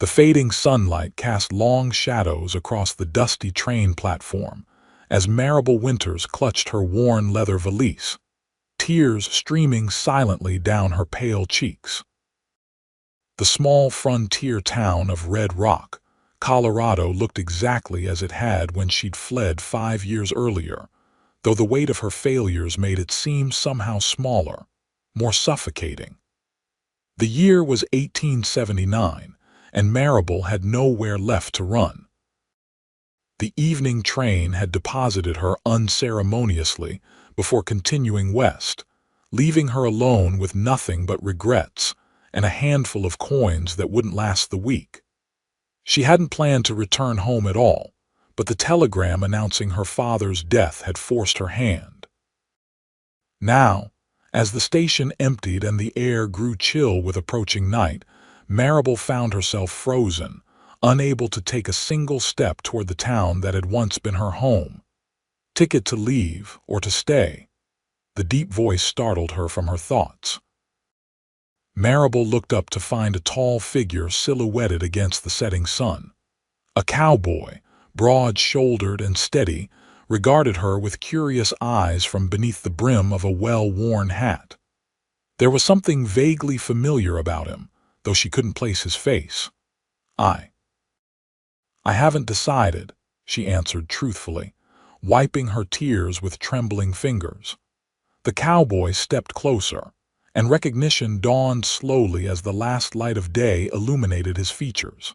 The fading sunlight cast long shadows across the dusty train platform as Marable Winters clutched her worn leather valise, tears streaming silently down her pale cheeks. The small frontier town of Red Rock, Colorado looked exactly as it had when she'd fled 5 years earlier, though the weight of her failures made it seem somehow smaller, more suffocating. The year was 1879, and Marable had nowhere left to run. The evening train had deposited her unceremoniously before continuing west, leaving her alone with nothing but regrets and a handful of coins that wouldn't last the week. She hadn't planned to return home at all, but the telegram announcing her father's death had forced her hand. Now, as the station emptied and the air grew chill with approaching night, Marable found herself frozen, unable to take a single step toward the town that had once been her home. Ticket to leave or to stay? The deep voice startled her from her thoughts. Marable looked up to find a tall figure silhouetted against the setting sun. A cowboy, broad-shouldered and steady, regarded her with curious eyes from beneath the brim of a well-worn hat. There was something vaguely familiar about him, though she couldn't place his face. I haven't decided," she answered truthfully, wiping her tears with trembling fingers. The cowboy stepped closer, and recognition dawned slowly as the last light of day illuminated his features.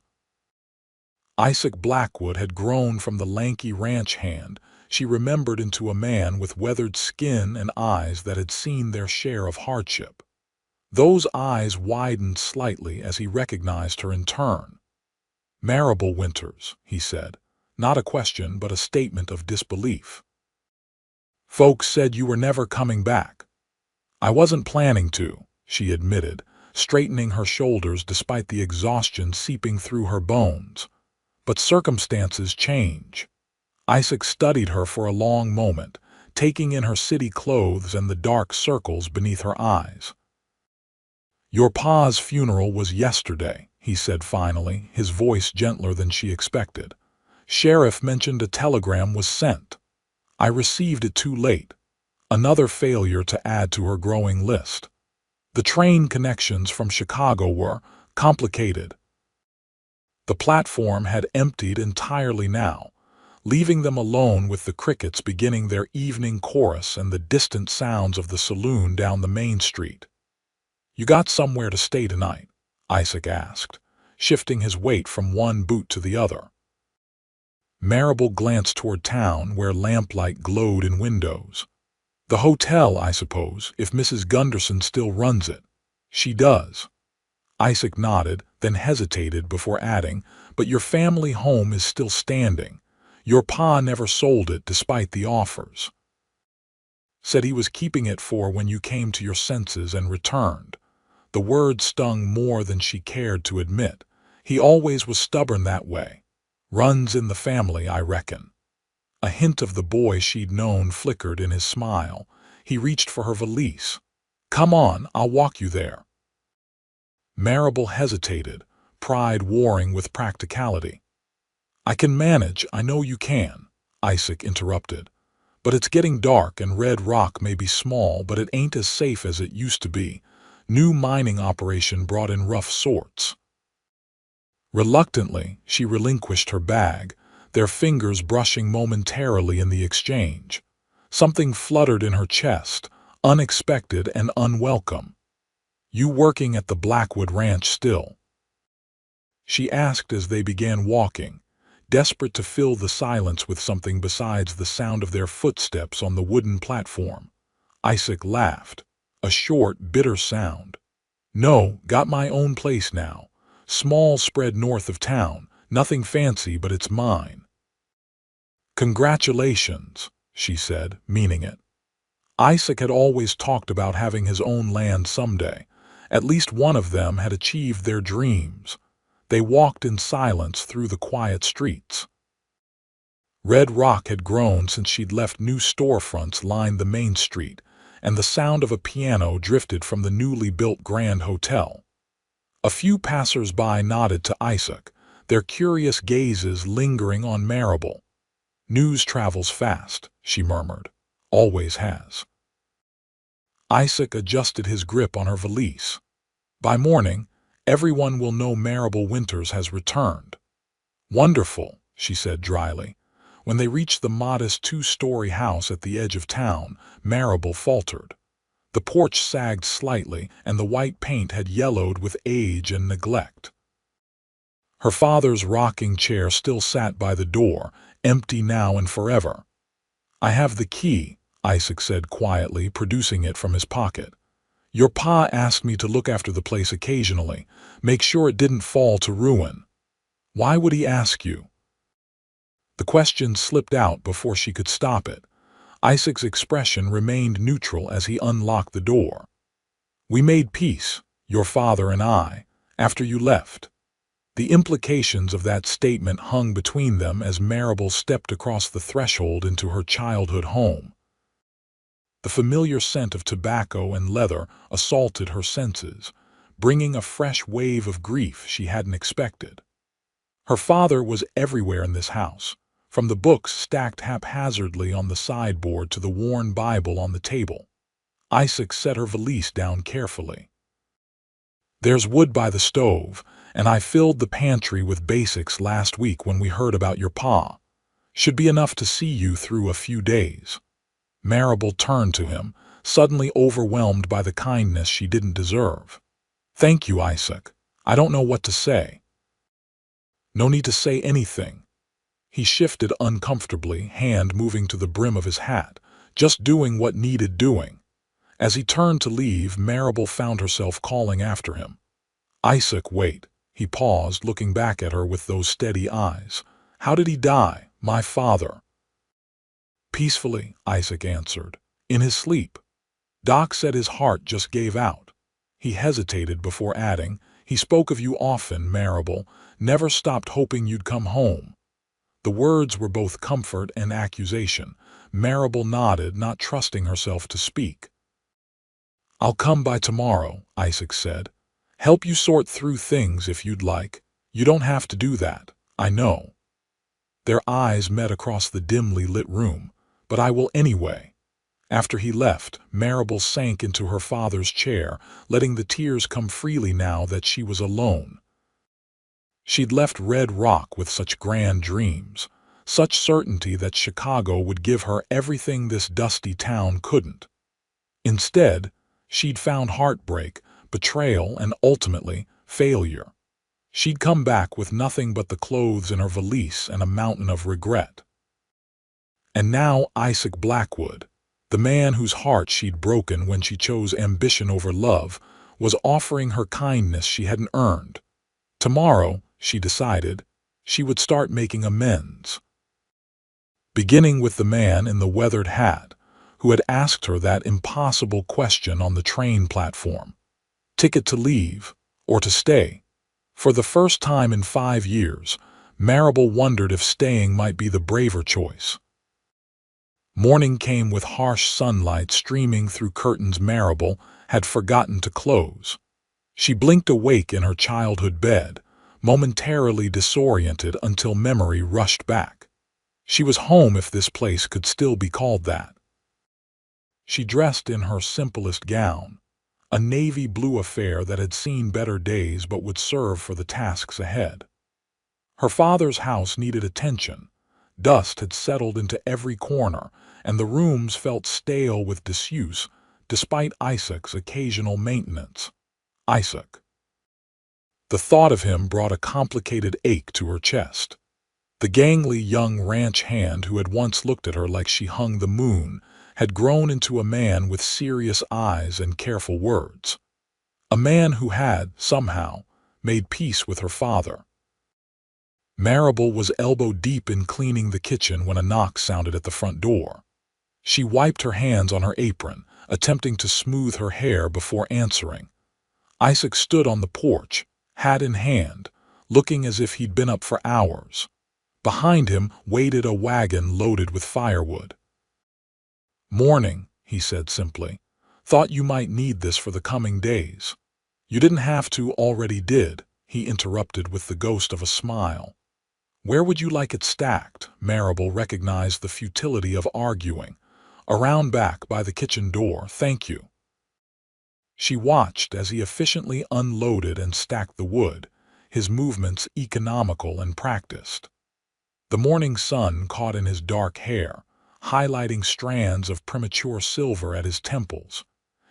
Isaac Blackwood had grown from the lanky ranch hand she remembered into a man with weathered skin and eyes that had seen their share of hardship. Those eyes widened slightly as he recognized her in turn. "Marable Winters," he said, not a question but a statement of disbelief. "Folks said you were never coming back." "I wasn't planning to," she admitted, straightening her shoulders despite the exhaustion seeping through her bones. "But circumstances change." Isaac studied her for a long moment, taking in her city clothes and the dark circles beneath her eyes. "Your pa's funeral was yesterday," he said finally, his voice gentler than she expected. "Sheriff mentioned a telegram was sent. I received it too late." Another failure to add to her growing list. The train connections from Chicago were complicated. The platform had emptied entirely now, leaving them alone with the crickets beginning their evening chorus and the distant sounds of the saloon down the main street. "You got somewhere to stay tonight?" Isaac asked, shifting his weight from one boot to the other. Marable glanced toward town where lamplight glowed in windows. "The hotel, I suppose, if Mrs. Gunderson still runs it." "She does." Isaac nodded, then hesitated before adding, "But your family home is still standing. Your pa never sold it despite the offers. Said he was keeping it for when you came to your senses and returned." The word stung more than she cared to admit. "He always was stubborn that way. Runs in the family, I reckon." A hint of the boy she'd known flickered in his smile. He reached for her valise. "Come on, I'll walk you there." Marable hesitated, pride warring with practicality. "I can manage, I know you can," Isaac interrupted. "But it's getting dark and Red Rock may be small, but it ain't as safe as it used to be. New mining operation brought in rough sorts." Reluctantly, she relinquished her bag, their fingers brushing momentarily in the exchange. Something fluttered in her chest, unexpected and unwelcome. "You working at the Blackwood Ranch still?" she asked as they began walking, desperate to fill the silence with something besides the sound of their footsteps on the wooden platform. Isaac laughed, a short, bitter sound. "No, got my own place now. Small spread north of town, nothing fancy but it's mine." "Congratulations," she said, meaning it. Isaac had always talked about having his own land someday. At least one of them had achieved their dreams. They walked in silence through the quiet streets. Red Rock had grown since she'd left. New storefronts lined the main street, and the sound of a piano drifted from the newly built Grand Hotel. A few passers-by nodded to Isaac, their curious gazes lingering on Marable. "News travels fast," she murmured. "Always has." Isaac adjusted his grip on her valise. "By morning, everyone will know Marable Winters has returned." "Wonderful," she said dryly. When they reached the modest two-story house at the edge of town, Marable faltered. The porch sagged slightly, and the white paint had yellowed with age and neglect. Her father's rocking chair still sat by the door, empty now and forever. "I have the key," Isaac said quietly, producing it from his pocket. "Your pa asked me to look after the place occasionally, make sure it didn't fall to ruin." "Why would he ask you?" The question slipped out before she could stop it. Isaac's expression remained neutral as he unlocked the door. "We made peace, your father and I, after you left." The implications of that statement hung between them as Marable stepped across the threshold into her childhood home. The familiar scent of tobacco and leather assaulted her senses, bringing a fresh wave of grief she hadn't expected. Her father was everywhere in this house, from the books stacked haphazardly on the sideboard to the worn Bible on the table. Isaac set her valise down carefully. "There's wood by the stove, and I filled the pantry with basics last week when we heard about your pa. Should be enough to see you through a few days." Marable turned to him, suddenly overwhelmed by the kindness she didn't deserve. "Thank you, Isaac. I don't know what to say." "No need to say anything." He shifted uncomfortably, hand moving to the brim of his hat, just doing what needed doing. As he turned to leave, Marable found herself calling after him. "Isaac, wait." He paused, looking back at her with those steady eyes. "How did he die, my father?" "Peacefully," Isaac answered. "In his sleep. Doc said his heart just gave out." He hesitated before adding, "He spoke of you often, Marable, never stopped hoping you'd come home." The words were both comfort and accusation. Marable nodded, not trusting herself to speak. "I'll come by tomorrow," Isaac said. "Help you sort through things if you'd like. You don't have to do that, I know." Their eyes met across the dimly lit room. "But I will anyway." After he left, Marable sank into her father's chair, letting the tears come freely now that she was alone. She'd left Red Rock with such grand dreams, such certainty that Chicago would give her everything this dusty town couldn't. Instead, she'd found heartbreak, betrayal, and ultimately, failure. She'd come back with nothing but the clothes in her valise and a mountain of regret. And now Isaac Blackwood, the man whose heart she'd broken when she chose ambition over love, was offering her kindness she hadn't earned. Tomorrow, she decided, she would start making amends. Beginning with the man in the weathered hat, who had asked her that impossible question on the train platform. Ticket to leave, or to stay? For the first time in 5 years, Marable wondered if staying might be the braver choice. Morning came with harsh sunlight streaming through curtains Marable had forgotten to close. She blinked awake in her childhood bed, momentarily disoriented until memory rushed back. She was home if this place could still be called that. She dressed in her simplest gown, a navy blue affair that had seen better days but would serve for the tasks ahead. Her father's house needed attention. Dust had settled into every corner, and the rooms felt stale with disuse, despite Isaac's occasional maintenance. Isaac. The thought of him brought a complicated ache to her chest. The gangly young ranch hand who had once looked at her like she hung the moon had grown into a man with serious eyes and careful words. A man who had, somehow, made peace with her father. Marable was elbow-deep in cleaning the kitchen when a knock sounded at the front door. She wiped her hands on her apron, attempting to smooth her hair before answering. Isaac stood on the porch, hat in hand, looking as if he'd been up for hours. Behind him waited a wagon loaded with firewood. "Morning," he said simply. "Thought you might need this for the coming days." You didn't have to, already did, he interrupted with the ghost of a smile. Where would you like it stacked? Marable recognized the futility of arguing. Around back by the kitchen door, thank you. She watched as he efficiently unloaded and stacked the wood, his movements economical and practiced. The morning sun caught in his dark hair, highlighting strands of premature silver at his temples.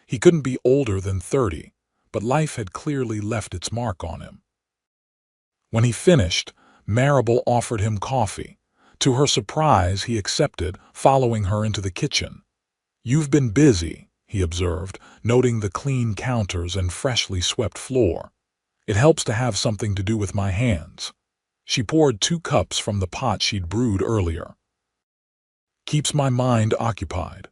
He couldn't be older than 30, but life had clearly left its mark on him. When he finished, Marable offered him coffee. To her surprise, he accepted, following her into the kitchen. You've been busy, he observed, noting the clean counters and freshly swept floor. It helps to have something to do with my hands. She poured 2 cups from the pot she'd brewed earlier. Keeps my mind occupied.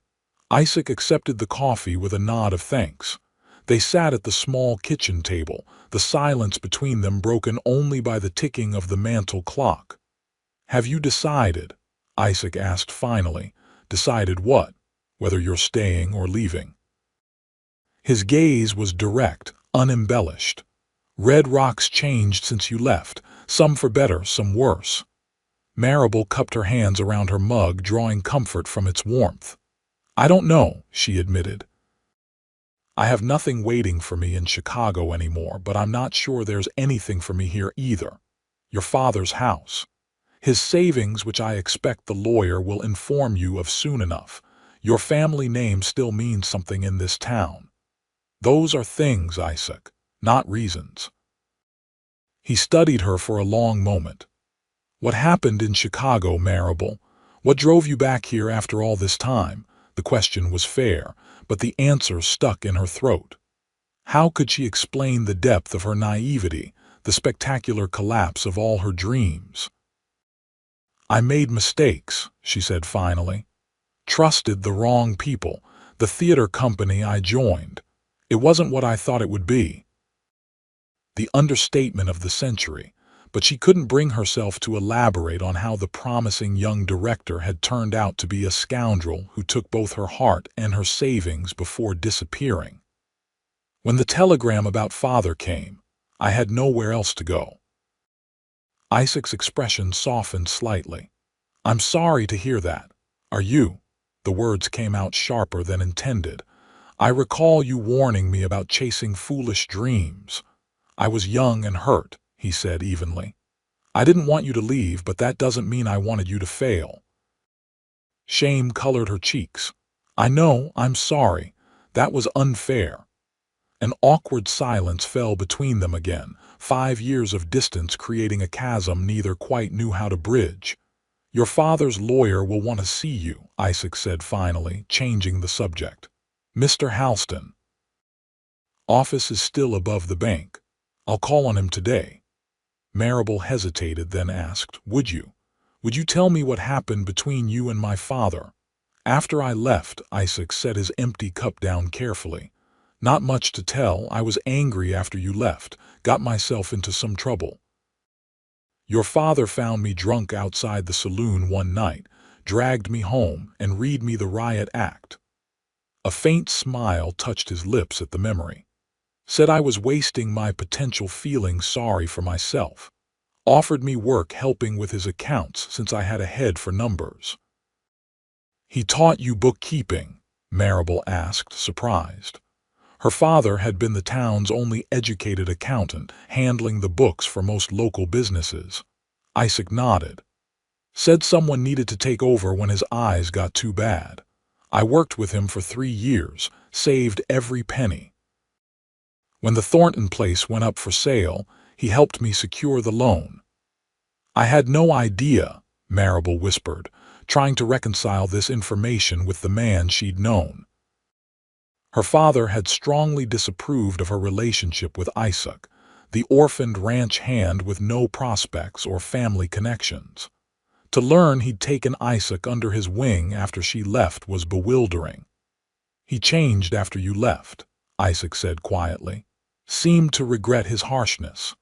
Isaac accepted the coffee with a nod of thanks. They sat at the small kitchen table, the silence between them broken only by the ticking of the mantel clock. Have you decided? Isaac asked finally. Decided what? Whether you're staying or leaving? His gaze was direct, unembellished. Red Rock's changed since you left, some for better, some worse. Marable cupped her hands around her mug, drawing comfort from its warmth. I don't know, she admitted. I have nothing waiting for me in Chicago anymore, but I'm not sure there's anything for me here either. Your father's house. His savings, which I expect the lawyer will inform you of soon enough. Your family name still means something in this town. Those are things, Isaac, not reasons. He studied her for a long moment. What happened in Chicago, Marable? What drove you back here after all this time? The question was fair, but the answer stuck in her throat. How could she explain the depth of her naivety, the spectacular collapse of all her dreams? I made mistakes, she said finally. Trusted the wrong people, the theater company I joined. It wasn't what I thought it would be. The understatement of the century, but she couldn't bring herself to elaborate on how the promising young director had turned out to be a scoundrel who took both her heart and her savings before disappearing. When the telegram about father came, I had nowhere else to go. Isaac's expression softened slightly. I'm sorry to hear that. Are you? The words came out sharper than intended. I recall you warning me about chasing foolish dreams. I was young and hurt, he said evenly. I didn't want you to leave, but that doesn't mean I wanted you to fail. Shame colored her cheeks. I know, I'm sorry. That was unfair. An awkward silence fell between them again, 5 years of distance creating a chasm neither quite knew how to bridge. Your father's lawyer will want to see you, Isaac said finally, changing the subject. Mr. Halston. Office is still above the bank. I'll call on him today. Marable hesitated, then asked, Would you tell me what happened between you and my father? After I left, Isaac set his empty cup down carefully. Not much to tell. I was angry after you left, got myself into some trouble. Your father found me drunk outside the saloon one night, dragged me home, and read me the riot act. A faint smile touched his lips at the memory. Said I was wasting my potential, feeling sorry for myself. Offered me work helping with his accounts since I had a head for numbers. He taught you bookkeeping? Marable asked, surprised. Her father had been the town's only educated accountant, handling the books for most local businesses. Isaac nodded. Said someone needed to take over when his eyes got too bad. I worked with him for 3 years, saved every penny. When the Thornton place went up for sale, he helped me secure the loan. I had no idea, Marable whispered, trying to reconcile this information with the man she'd known. Her father had strongly disapproved of her relationship with Isaac, the orphaned ranch hand with no prospects or family connections. To learn he'd taken Isaac under his wing after she left was bewildering. He changed after you left, Isaac said quietly. Seemed to regret his harshness.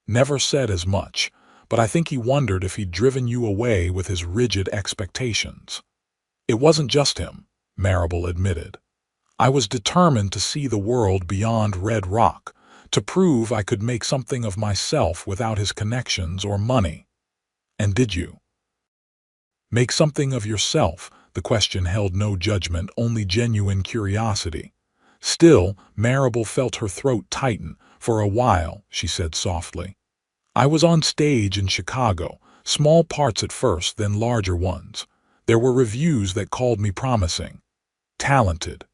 Never said as much, but I think he wondered if he'd driven you away with his rigid expectations. It wasn't just him, Marable admitted. I was determined to see the world beyond Red Rock, to prove I could make something of myself without his connections or money. And did you? Make something of yourself? The question held no judgment, only genuine curiosity. Still, Marable felt her throat tighten. For a while, she said softly. I was on stage in Chicago, small parts at first, then larger ones. There were reviews that called me promising, talented.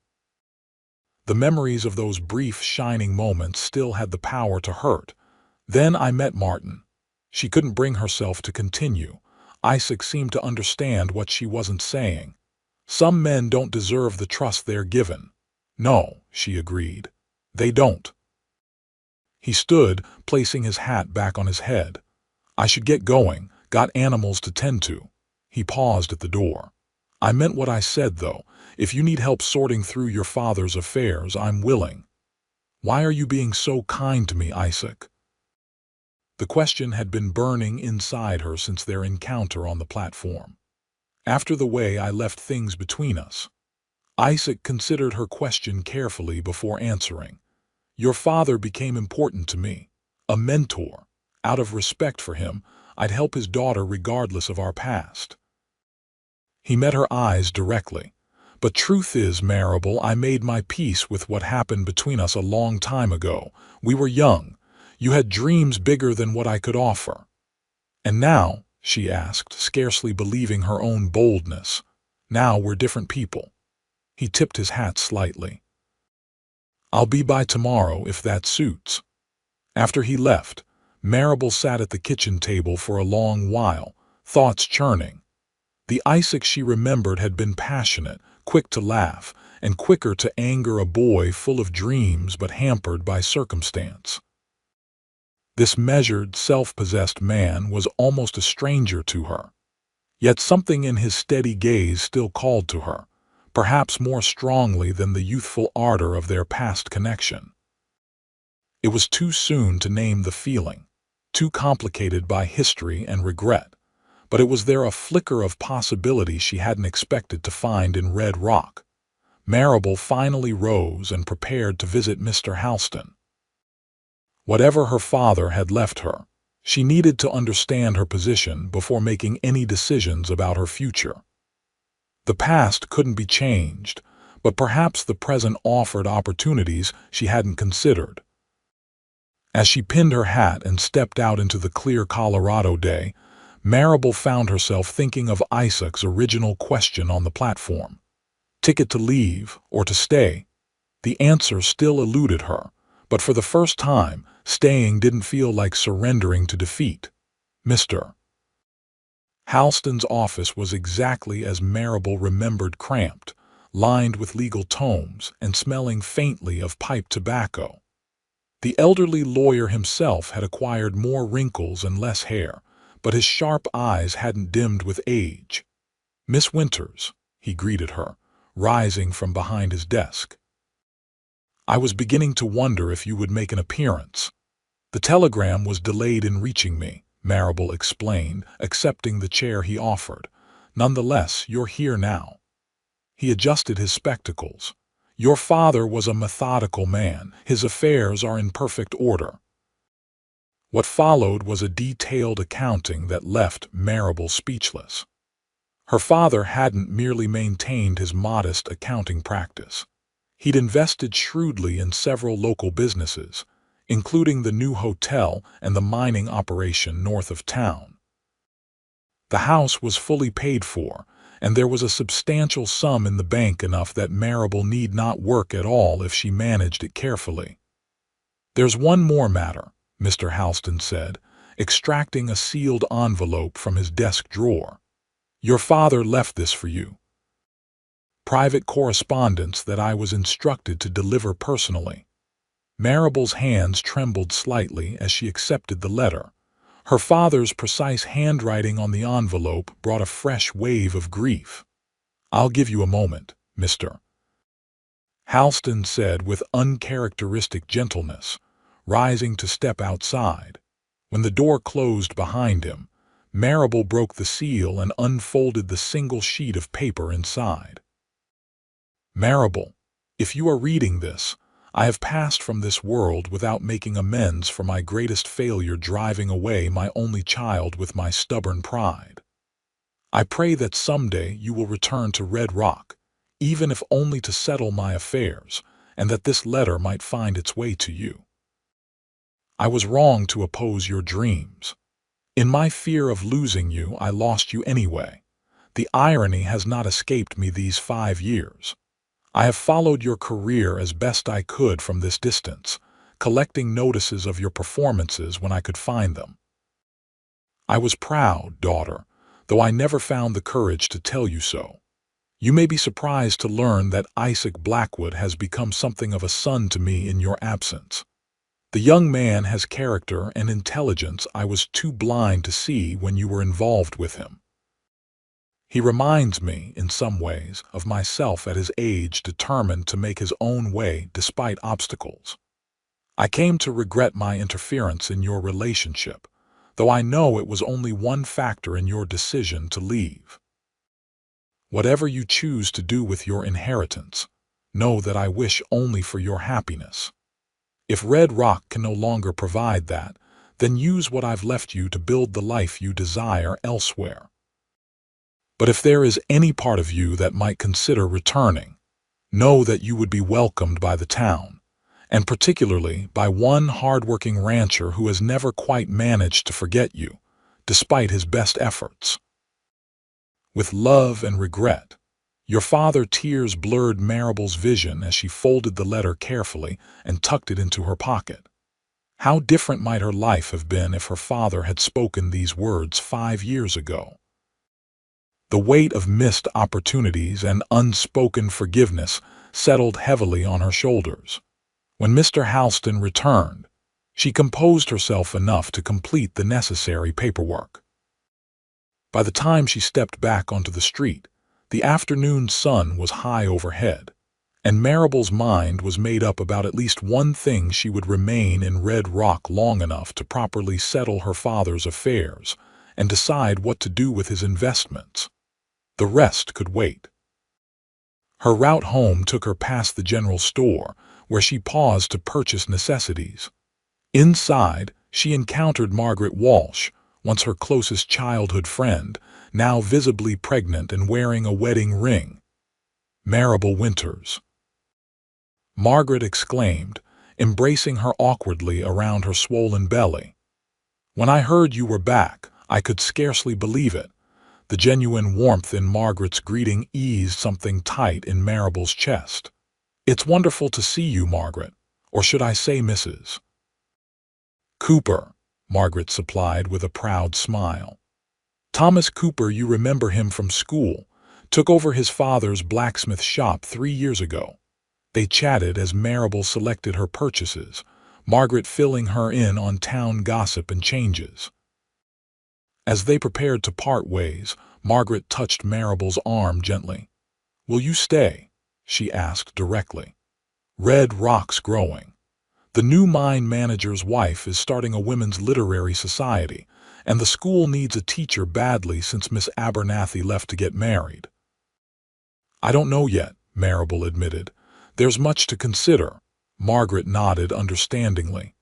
The memories of those brief, shining moments still had the power to hurt. Then I met Martin. She couldn't bring herself to continue. Isaac seemed to understand what she wasn't saying. Some men don't deserve the trust they're given. No, she agreed. They don't. He stood, placing his hat back on his head. I should get going, got animals to tend to. He paused at the door. I meant what I said, though. If you need help sorting through your father's affairs, I'm willing. Why are you being so kind to me, Isaac? The question had been burning inside her since their encounter on the platform. After the way I left things between us. Isaac considered her question carefully before answering. Your father became important to me. A mentor. Out of respect for him, I'd help his daughter regardless of our past. He met her eyes directly. But truth is, Marable, I made my peace with what happened between us a long time ago. We were young. You had dreams bigger than what I could offer. And now, she asked, scarcely believing her own boldness, now we're different people. He tipped his hat slightly. I'll be by tomorrow if that suits. After he left, Marable sat at the kitchen table for a long while, thoughts churning. The Isaac she remembered had been passionate, quick to laugh, and quicker to anger, a boy full of dreams but hampered by circumstance. This measured, self-possessed man was almost a stranger to her. Yet something in his steady gaze still called to her, perhaps more strongly than the youthful ardor of their past connection. It was too soon to name the feeling, too complicated by history and regret, but it was there, a flicker of possibility she hadn't expected to find in Red Rock. Marable finally rose and prepared to visit Mr. Halston. Whatever her father had left her, she needed to understand her position before making any decisions about her future. The past couldn't be changed, but perhaps the present offered opportunities she hadn't considered. As she pinned her hat and stepped out into the clear Colorado day, Marable found herself thinking of Isaac's original question on the platform. Ticket to leave or to stay? The answer still eluded her, but for the first time, staying didn't feel like surrendering to defeat. Mr. Halston's office was exactly as Marable remembered, cramped, lined with legal tomes and smelling faintly of pipe tobacco. The elderly lawyer himself had acquired more wrinkles and less hair, but his sharp eyes hadn't dimmed with age. Miss Winters, he greeted her, rising from behind his desk. I was beginning to wonder if you would make an appearance. The telegram was delayed in reaching me, Marable explained, accepting the chair he offered. Nonetheless, you're here now. He adjusted his spectacles. Your father was a methodical man. His affairs are in perfect order. What followed was a detailed accounting that left Marable speechless. Her father hadn't merely maintained his modest accounting practice. He'd invested shrewdly in several local businesses, including the new hotel and the mining operation north of town. The house was fully paid for, and there was a substantial sum in the bank, enough that Marable need not work at all if she managed it carefully. There's one more matter, Mr. Halston said, extracting a sealed envelope from his desk drawer. Your father left this for you. Private correspondence that I was instructed to deliver personally. Marable's hands trembled slightly as she accepted the letter. Her father's precise handwriting on the envelope brought a fresh wave of grief. I'll give you a moment, Mr. Halston said with uncharacteristic gentleness, rising to step outside. When the door closed behind him, Marable broke the seal and unfolded the single sheet of paper inside. Marable, If you are reading this, I have passed from this world without making amends for my greatest failure, driving away my only child with my stubborn pride. I pray that someday you will return to Red Rock, even if only to settle my affairs, and that this letter might find its way to you. I was wrong to oppose your dreams. In my fear of losing you, I lost you anyway. The irony has not escaped me these 5 years. I have followed your career as best I could from this distance, collecting notices of your performances when I could find them. I was proud, daughter, though I never found the courage to tell you so. You may be surprised to learn that Isaac Blackwood has become something of a son to me in your absence. The young man has character and intelligence I was too blind to see when you were involved with him. He reminds me, in some ways, of myself at his age, determined to make his own way despite obstacles. I came to regret my interference in your relationship, though I know it was only one factor in your decision to leave. Whatever you choose to do with your inheritance, know that I wish only for your happiness. If Red Rock can no longer provide that, then use what I've left you to build the life you desire elsewhere. But if there is any part of you that might consider returning, know that you would be welcomed by the town, and particularly by one hard-working rancher who has never quite managed to forget you, despite his best efforts. With love and regret, your father. Tears blurred Maribel's vision as she folded the letter carefully and tucked it into her pocket. How different might her life have been if her father had spoken these words 5 years ago. The weight of missed opportunities and unspoken forgiveness settled heavily on her shoulders. When Mr. Halston returned, she composed herself enough to complete the necessary paperwork. By the time she stepped back onto the street, the afternoon sun was high overhead, and Maribel's mind was made up about at least one thing: she would remain in Red Rock long enough to properly settle her father's affairs and decide what to do with his investments. The rest could wait. Her route home took her past the general store, where she paused to purchase necessities. Inside, she encountered Margaret Walsh, once her closest childhood friend, now visibly pregnant and wearing a wedding ring. "Maribel Winters," Margaret exclaimed, embracing her awkwardly around her swollen belly. "When I heard you were back, I could scarcely believe it." The genuine warmth in Margaret's greeting eased something tight in Maribel's chest. "It's wonderful to see you, Margaret, or should I say Mrs. Cooper," Margaret supplied with a proud smile. "Thomas Cooper, you remember him from school, took over his father's blacksmith shop 3 years ago." They chatted as Maribel selected her purchases, Margaret filling her in on town gossip and changes. As they prepared to part ways, Margaret touched Maribel's arm gently. "Will you stay?" she asked directly. "Red Rock's growing. The new mine manager's wife is starting a women's literary society, and the school needs a teacher badly since Miss Abernathy left to get married." "I don't know yet," Maribel admitted. "There's much to consider." Margaret nodded understandingly.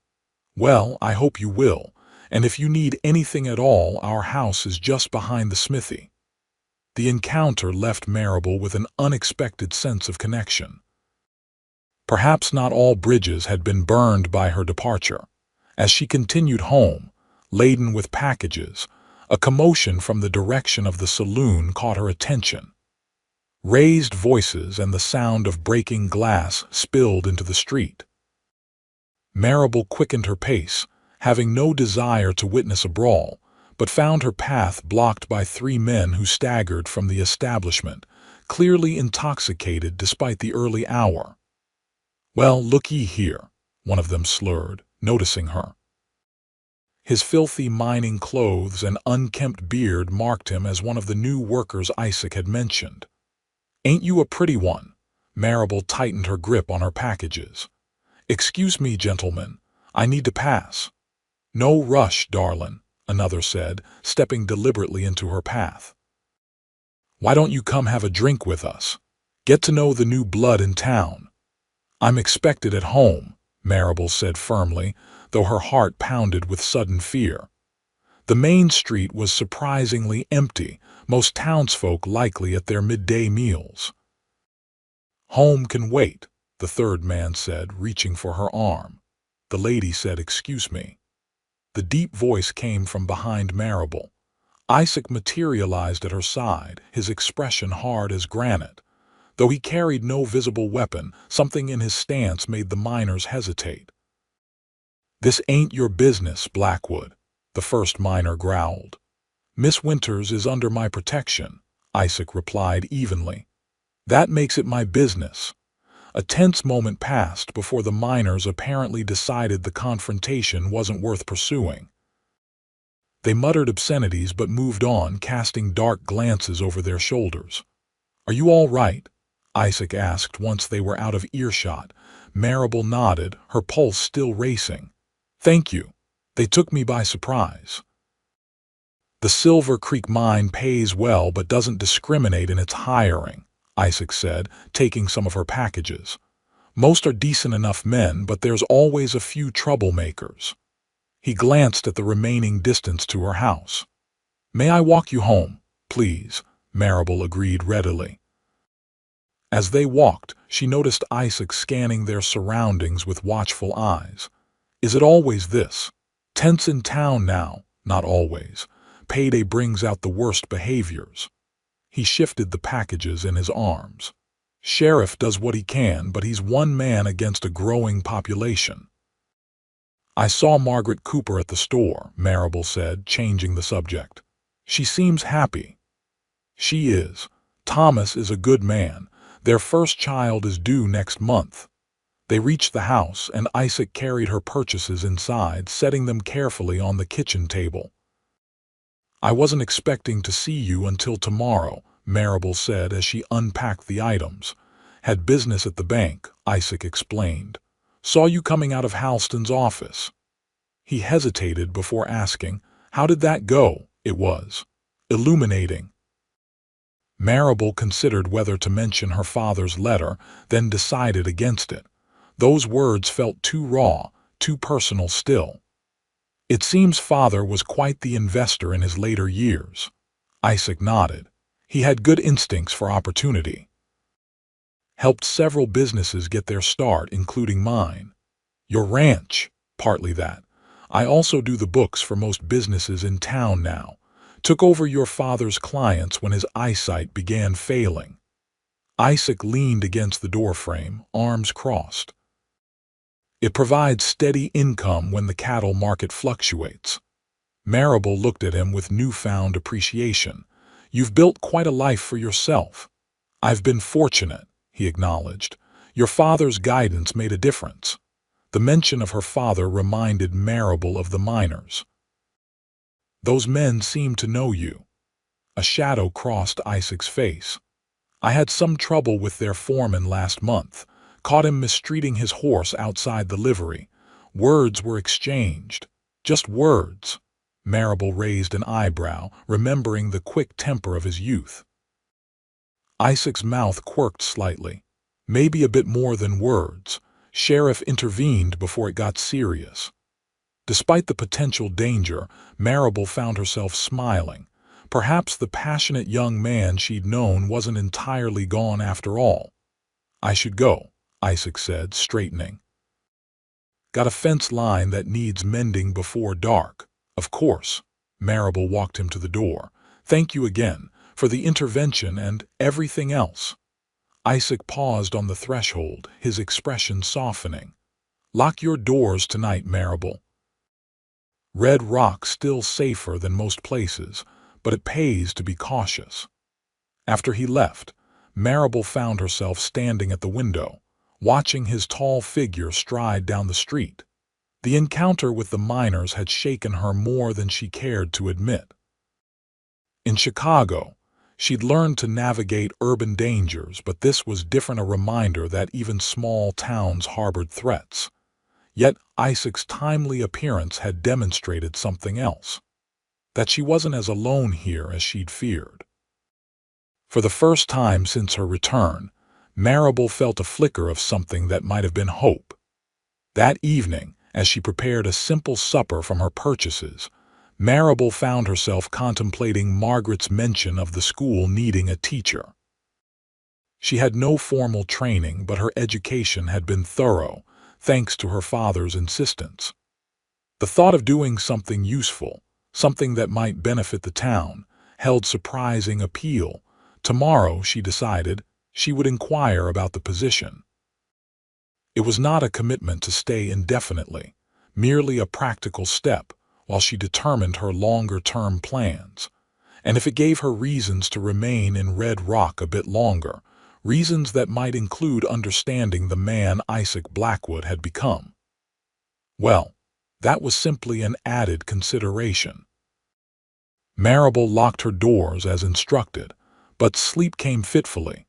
"Well, I hope you will, and if you need anything at all, our house is just behind the smithy." The encounter left Maribel with an unexpected sense of connection. Perhaps not all bridges had been burned by her departure. As she continued home, laden with packages, a commotion from the direction of the saloon caught her attention. Raised voices and the sound of breaking glass spilled into the street. Maribel quickened her pace, having no desire to witness a brawl, but found her path blocked by 3 men who staggered from the establishment, clearly intoxicated despite the early hour. "Well, look-ye here," one of them slurred, noticing her. His filthy mining clothes and unkempt beard marked him as one of the new workers Isaac had mentioned. "Ain't you a pretty one?" Maribel tightened her grip on her packages. "Excuse me, gentlemen, I need to pass." "No rush, darlin'," another said, stepping deliberately into her path. "Why don't you come have a drink with us? Get to know the new blood in town." I'm expected at home, Marable said firmly, though her heart pounded with sudden fear. The main street was surprisingly empty, most townsfolk likely at their midday meals. Home can wait, the third man said, reaching for her arm. The lady said, "Excuse me." The deep voice came from behind Marable. Isaac materialized at her side, his expression hard as granite. Though he carried no visible weapon, something in his stance made the miners hesitate. "This ain't your business, Blackwood," the first miner growled. "Miss Winters is under my protection," Isaac replied evenly. "That makes it my business." A tense moment passed before the miners apparently decided the confrontation wasn't worth pursuing. They muttered obscenities but moved on, casting dark glances over their shoulders. "Are you all right?" Isaac asked once they were out of earshot. Marable nodded, her pulse still racing. "Thank you. They took me by surprise." "The Silver Creek mine pays well but doesn't discriminate in its hiring," Isaac said, taking some of her packages. "Most are decent enough men, but there's always a few troublemakers." He glanced at the remaining distance to her house. "May I walk you home, please?" Marable agreed readily. As they walked, she noticed Isaac scanning their surroundings with watchful eyes. "Is it always this? Tense in town now?" "Not always. Payday brings out the worst behaviors." He shifted the packages in his arms. "Sheriff does what he can, but he's one man against a growing population." "I saw Margaret Cooper at the store," Marable said, changing the subject. "She seems happy." "She is. Thomas is a good man. Their first child is due next month." They reached the house, and Isaac carried her purchases inside, setting them carefully on the kitchen table. "I wasn't expecting to see you until tomorrow," Marable said as she unpacked the items. "Had business at the bank," Isaac explained. "Saw you coming out of Halston's office." He hesitated before asking, "How did that go?" It was illuminating. Marable considered whether to mention her father's letter, then decided against it. Those words felt too raw, too personal still. "It seems father was quite the investor in his later years." Isaac nodded. "He had good instincts for opportunity. Helped several businesses get their start, including mine." "Your ranch?" "Partly that. I also do the books for most businesses in town now. Took over your father's clients when his eyesight began failing." Isaac leaned against the doorframe, arms crossed. "It provides steady income when the cattle market fluctuates." Marable looked at him with newfound appreciation. "You've built quite a life for yourself." "I've been fortunate," he acknowledged. "Your father's guidance made a difference." The mention of her father reminded Marable of the miners. "Those men seem to know you." A shadow crossed Isaac's face. "I had some trouble with their foreman last month. Caught him mistreating his horse outside the livery. Words were exchanged. Just words." Marable raised an eyebrow, remembering the quick temper of his youth. Isaac's mouth quirked slightly. "Maybe a bit more than words." Sheriff intervened before it got serious. Despite the potential danger, Marable found herself smiling. Perhaps the passionate young man she'd known wasn't entirely gone after all. "I should go," Isaac said, straightening. "Got a fence line that needs mending before dark." "Of course." Marable walked him to the door. "Thank you again, for the intervention and everything else." Isaac paused on the threshold, his expression softening. "Lock your doors tonight, Marable. Red Rock's still safer than most places, but it pays to be cautious." After he left, Marable found herself standing at the window, watching his tall figure stride down the street. The encounter with the miners had shaken her more than she cared to admit. In Chicago, she'd learned to navigate urban dangers, but this was different, a reminder that even small towns harbored threats. Yet Isaac's timely appearance had demonstrated something else. That she wasn't as alone here as she'd feared. For the first time since her return, Marable felt a flicker of something that might have been hope. That evening, as she prepared a simple supper from her purchases, Marable found herself contemplating Margaret's mention of the school needing a teacher. She had no formal training, but her education had been thorough, thanks to her father's insistence. The thought of doing something useful, something that might benefit the town, held surprising appeal. Tomorrow, she decided, she would inquire about the position. It was not a commitment to stay indefinitely, merely a practical step while she determined her longer-term plans. And if it gave her reasons to remain in Red Rock a bit longer, reasons that might include understanding the man Isaac Blackwood had become, well, that was simply an added consideration. Marable locked her doors as instructed, but sleep came fitfully.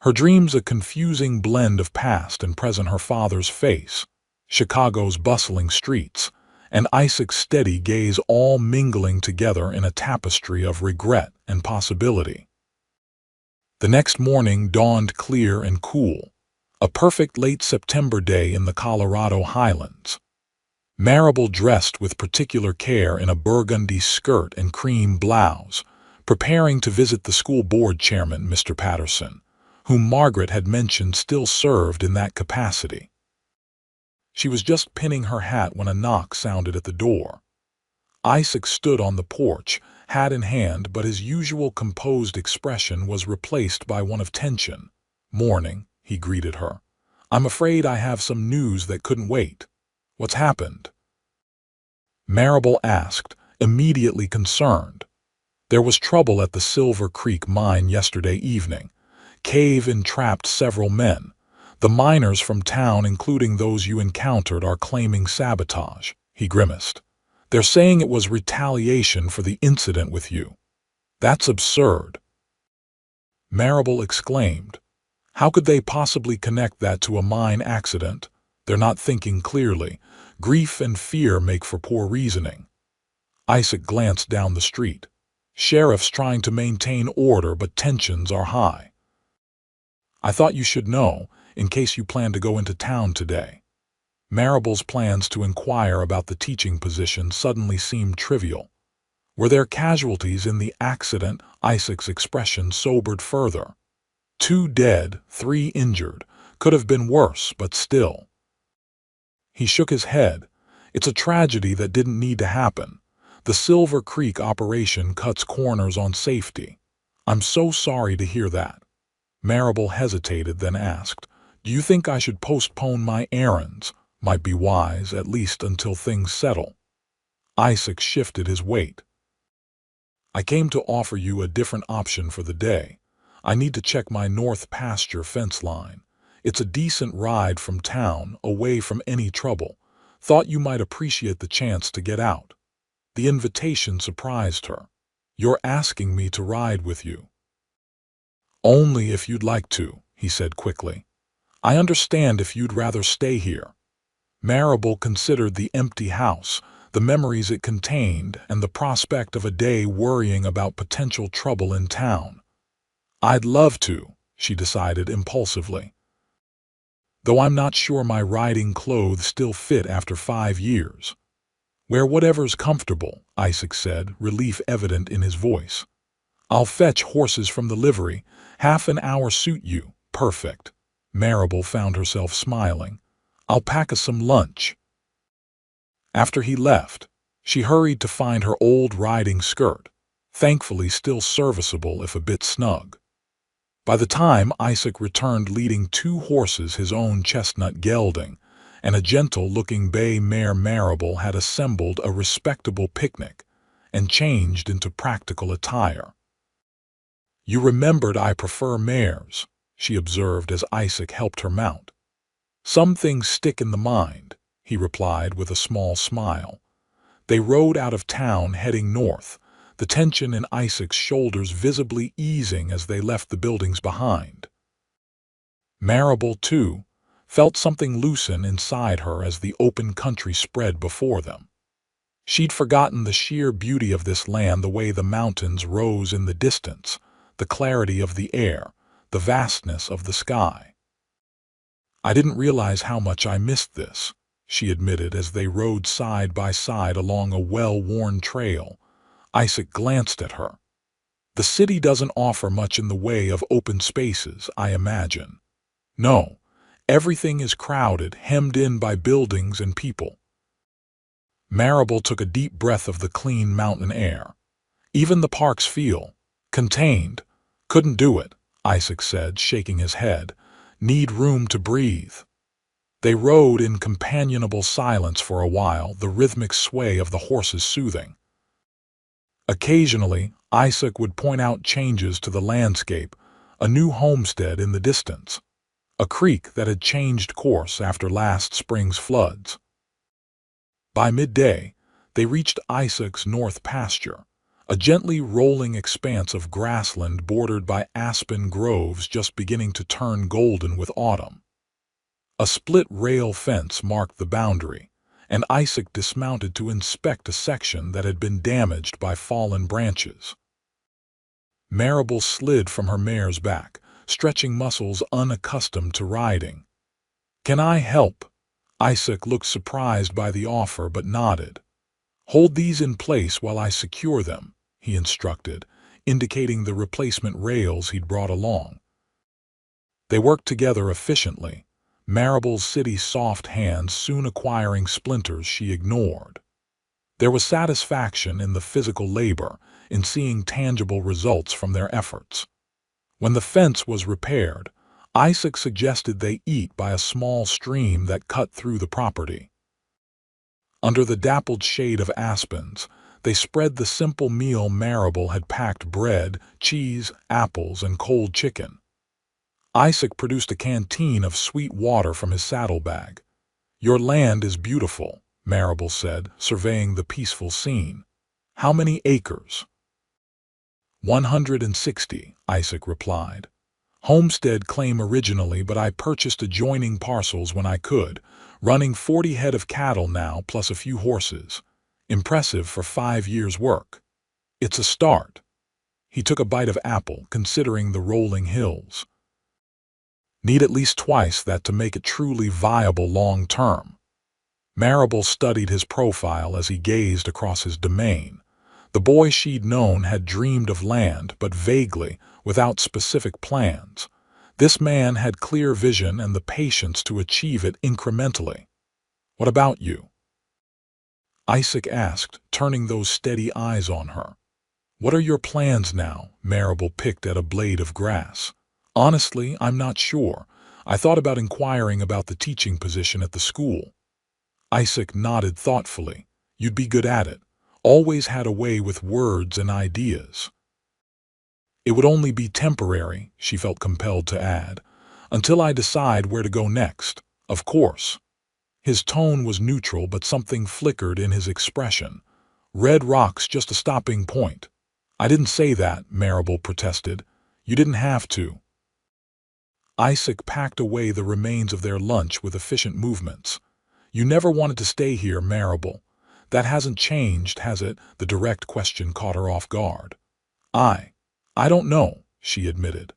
Her dreams a confusing blend of past and present, her father's face, Chicago's bustling streets, and Isaac's steady gaze, all mingling together in a tapestry of regret and possibility. The next morning dawned clear and cool, a perfect late September day in the Colorado Highlands. Marable dressed with particular care in a burgundy skirt and cream blouse, preparing to visit the school board chairman, Mr. Patterson, whom Margaret had mentioned still served in that capacity. She was just pinning her hat when a knock sounded at the door. Isaac stood on the porch, hat in hand, but his usual composed expression was replaced by one of tension. "Morning," he greeted her. "I'm afraid I have some news that couldn't wait." "What's happened?" Marable asked, immediately concerned. "There was trouble at the Silver Creek mine yesterday evening. Cave entrapped several men. The miners from town, including those you encountered, are claiming sabotage." He grimaced. "They're saying it was retaliation for the incident with you." "That's absurd," Marable exclaimed. "How could they possibly connect that to a mine accident? They're not thinking clearly. Grief and fear make for poor reasoning." Isaac glanced down the street. "Sheriff's trying to maintain order, but tensions are high. I thought you should know, in case you plan to go into town today." Marable's plans to inquire about the teaching position suddenly seemed trivial. Were there casualties in the accident? Isaac's expression sobered further. 2 dead, 3 injured. Could have been worse, but still. He shook his head. "It's a tragedy that didn't need to happen. The Silver Creek operation cuts corners on safety." "I'm so sorry to hear that." Marable hesitated, then asked, "Do you think I should postpone my errands? Might be wise, at least until things settle." Isaac shifted his weight. "I came to offer you a different option for the day. I need to check my north pasture fence line. It's a decent ride from town, away from any trouble. Thought you might appreciate the chance to get out." The invitation surprised her. "You're asking me to ride with you?" "Only if you'd like to," he said quickly. "I understand if you'd rather stay here." Marable considered the empty house, the memories it contained, and the prospect of a day worrying about potential trouble in town. "I'd love to," she decided impulsively. "Though I'm not sure my riding clothes still fit after 5 years." "Wear whatever's comfortable," Isaac said, relief evident in his voice. "I'll fetch horses from the livery. Half an hour suit you?" "Perfect." Marable found herself smiling. "I'll pack us some lunch." After he left, she hurried to find her old riding skirt, thankfully still serviceable if a bit snug. By the time Isaac returned leading 2 horses, his own chestnut gelding, and a gentle-looking bay mare, Marable had assembled a respectable picnic and changed into practical attire. "You remembered I prefer mares," she observed as Isaac helped her mount. "Some things stick in the mind," he replied with a small smile. They rode out of town, heading north, the tension in Isaac's shoulders visibly easing as they left the buildings behind. Marable, too, felt something loosen inside her as the open country spread before them. She'd forgotten the sheer beauty of this land, the way the mountains rose in the distance, the clarity of the air, the the vastness of the sky. "I didn't realize how much I missed this," she admitted as they rode side by side along a well-worn trail. Isaac glanced at her. "The city doesn't offer much in the way of open spaces, I imagine." "No, everything is crowded, hemmed in by buildings and people." Marable took a deep breath of the clean mountain air. "Even the parks feel contained." "Couldn't do it," Isaac said, shaking his head. "Need room to breathe." They rode in companionable silence for a while, the rhythmic sway of the horses soothing. Occasionally, Isaac would point out changes to the landscape, a new homestead in the distance, a creek that had changed course after last spring's floods. By midday, they reached Isaac's north pasture, a gently rolling expanse of grassland bordered by aspen groves just beginning to turn golden with autumn. A split-rail fence marked the boundary, and Isaac dismounted to inspect a section that had been damaged by fallen branches. Marable slid from her mare's back, stretching muscles unaccustomed to riding. "Can I help?" Isaac looked surprised by the offer but nodded. "Hold these in place while I secure them," he instructed, indicating the replacement rails he'd brought along. They worked together efficiently, Marable's city-soft hands soon acquiring splinters she ignored. There was satisfaction in the physical labor, in seeing tangible results from their efforts. When the fence was repaired, Isaac suggested they eat by a small stream that cut through the property. Under the dappled shade of aspens, they spread the simple meal Marable had packed: bread, cheese, apples, and cold chicken. Isaac produced a canteen of sweet water from his saddlebag. "Your land is beautiful," Marable said, surveying the peaceful scene. "How many acres?" 160, Isaac replied. "Homestead claim originally, but I purchased adjoining parcels when I could, running 40 head of cattle now plus a few horses. Impressive for 5 years' work." "It's a start." He took a bite of apple, considering the rolling hills. "Need at least twice that to make it truly viable long-term." Marable studied his profile as he gazed across his domain. The boy she'd known had dreamed of land, but vaguely, without specific plans. This man had clear vision and the patience to achieve it incrementally. "What about you?" Isaac asked, turning those steady eyes on her. "What are your plans now?" Marable picked at a blade of grass. "Honestly, I'm not sure. I thought about inquiring about the teaching position at the school." Isaac nodded thoughtfully. "You'd be good at it. Always had a way with words and ideas." "It would only be temporary," she felt compelled to add, "until I decide where to go next, of course." His tone was neutral, but something flickered in his expression. "Red Rock's just a stopping point." "I didn't say that," Marable protested. "You didn't have to." Isaac packed away the remains of their lunch with efficient movements. "You never wanted to stay here, Marable. That hasn't changed, has it?" The direct question caught her off guard. I don't know," she admitted.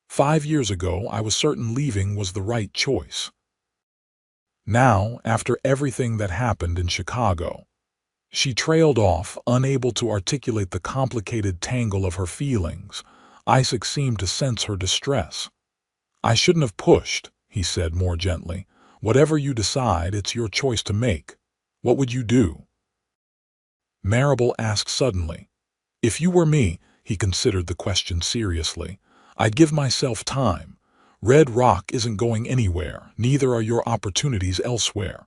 5 years ago, I was certain leaving was the right choice. Now, after everything that happened in Chicago." She trailed off, unable to articulate the complicated tangle of her feelings. Isaac seemed to sense her distress. "I shouldn't have pushed," he said more gently. "Whatever you decide, it's your choice to make. What would you do?" Marable asked suddenly. "If you were me," he considered the question seriously, "I'd give myself time. Red Rock isn't going anywhere, neither are your opportunities elsewhere."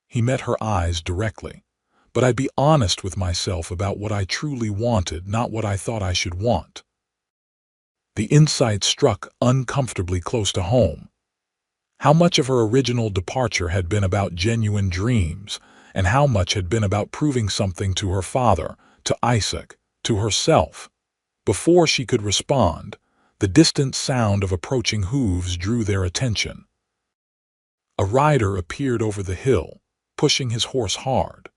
He met her eyes directly. "But I'd be honest with myself about what I truly wanted, not what I thought I should want." The insight struck uncomfortably close to home. How much of her original departure had been about genuine dreams, and how much had been about proving something to her father, to Isaac, to herself? Before she could respond, the distant sound of approaching hooves drew their attention. A rider appeared over the hill, pushing his horse hard.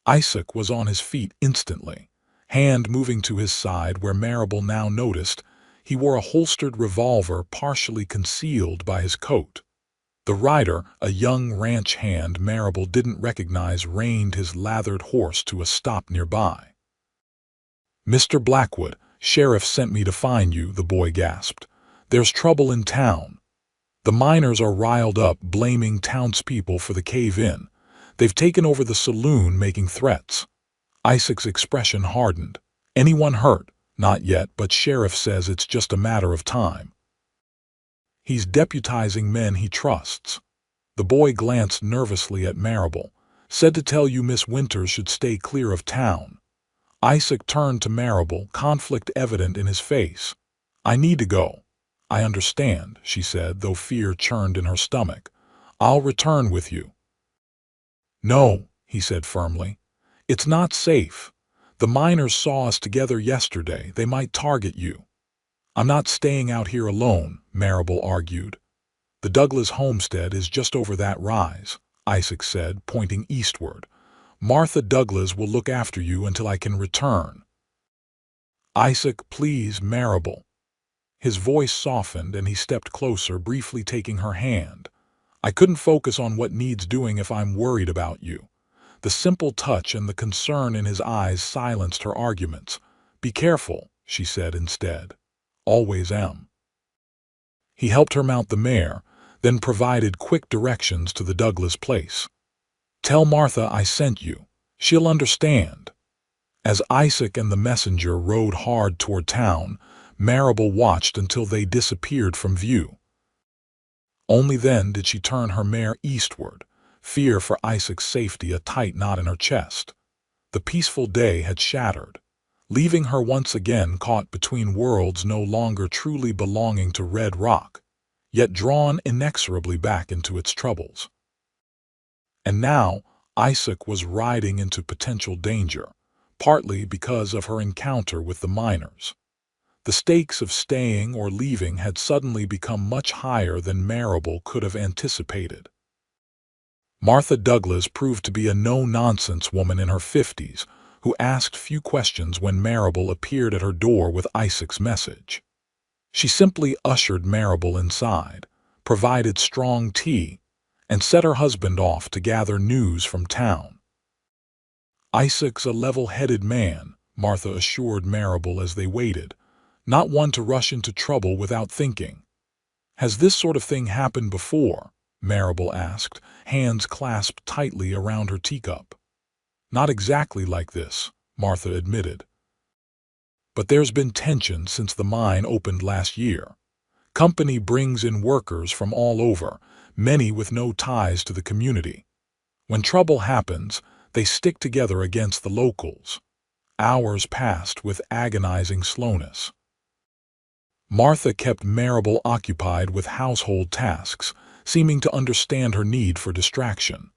Isaac was on his feet instantly, hand moving to his side where Marable now noticed He wore a holstered revolver partially concealed by his coat. The rider, a young ranch hand Marable didn't recognize, reined his lathered horse to a stop nearby. "Mr. Blackwood, sheriff sent me to find you," the boy gasped. "There's trouble in town. The miners are riled up, blaming townspeople for the cave-in. They've taken over the saloon, making threats." Isaac's expression hardened. "Anyone hurt?" "Not yet, but sheriff says it's just a matter of time. He's deputizing men he trusts." The boy glanced nervously at Marable. "Said to tell you Miss Winters should stay clear of town." Isaac turned to Marable, conflict evident in his face. "I need to go." "I understand," she said, though fear churned in her stomach. "I'll return with you." "No," he said firmly. "It's not safe. The miners saw us together yesterday. They might target you." "I'm not staying out here alone," Marable argued. "The Douglas homestead is just over that rise," Isaac said, pointing eastward. "Martha Douglas will look after you until I can return." "Isaac, please, Marable." His voice softened and he stepped closer, briefly taking her hand. "I couldn't focus on what needs doing if I'm worried about you." The simple touch and the concern in his eyes silenced her arguments. "Be careful," she said instead. "Always am." He helped her mount the mare, then provided quick directions to the Douglas place. "Tell Martha I sent you. She'll understand." As Isaac and the messenger rode hard toward town, Marable watched until they disappeared from view. Only then did she turn her mare eastward, fear for Isaac's safety a tight knot in her chest. The peaceful day had shattered, leaving her once again caught between worlds, no longer truly belonging to Red Rock, yet drawn inexorably back into its troubles. And now Isaac was riding into potential danger, partly because of her encounter with the miners. The stakes of staying or leaving had suddenly become much higher than Marable could have anticipated. Martha Douglas proved to be a no-nonsense woman in her 50s who asked few questions when Marable appeared at her door with Isaac's message. She simply ushered Marable inside, provided strong tea, and set her husband off to gather news from town. "Isaac's a level-headed man," Martha assured Marable as they waited, "not one to rush into trouble without thinking." "Has this sort of thing happened before?" Marable asked, hands clasped tightly around her teacup. "Not exactly like this," Martha admitted. "But there's been tension since the mine opened last year. Company brings in workers from all over, many with no ties to the community. When trouble happens, they stick together against the locals." Hours passed with agonizing slowness. Martha kept Marable occupied with household tasks, seeming to understand her need for distraction.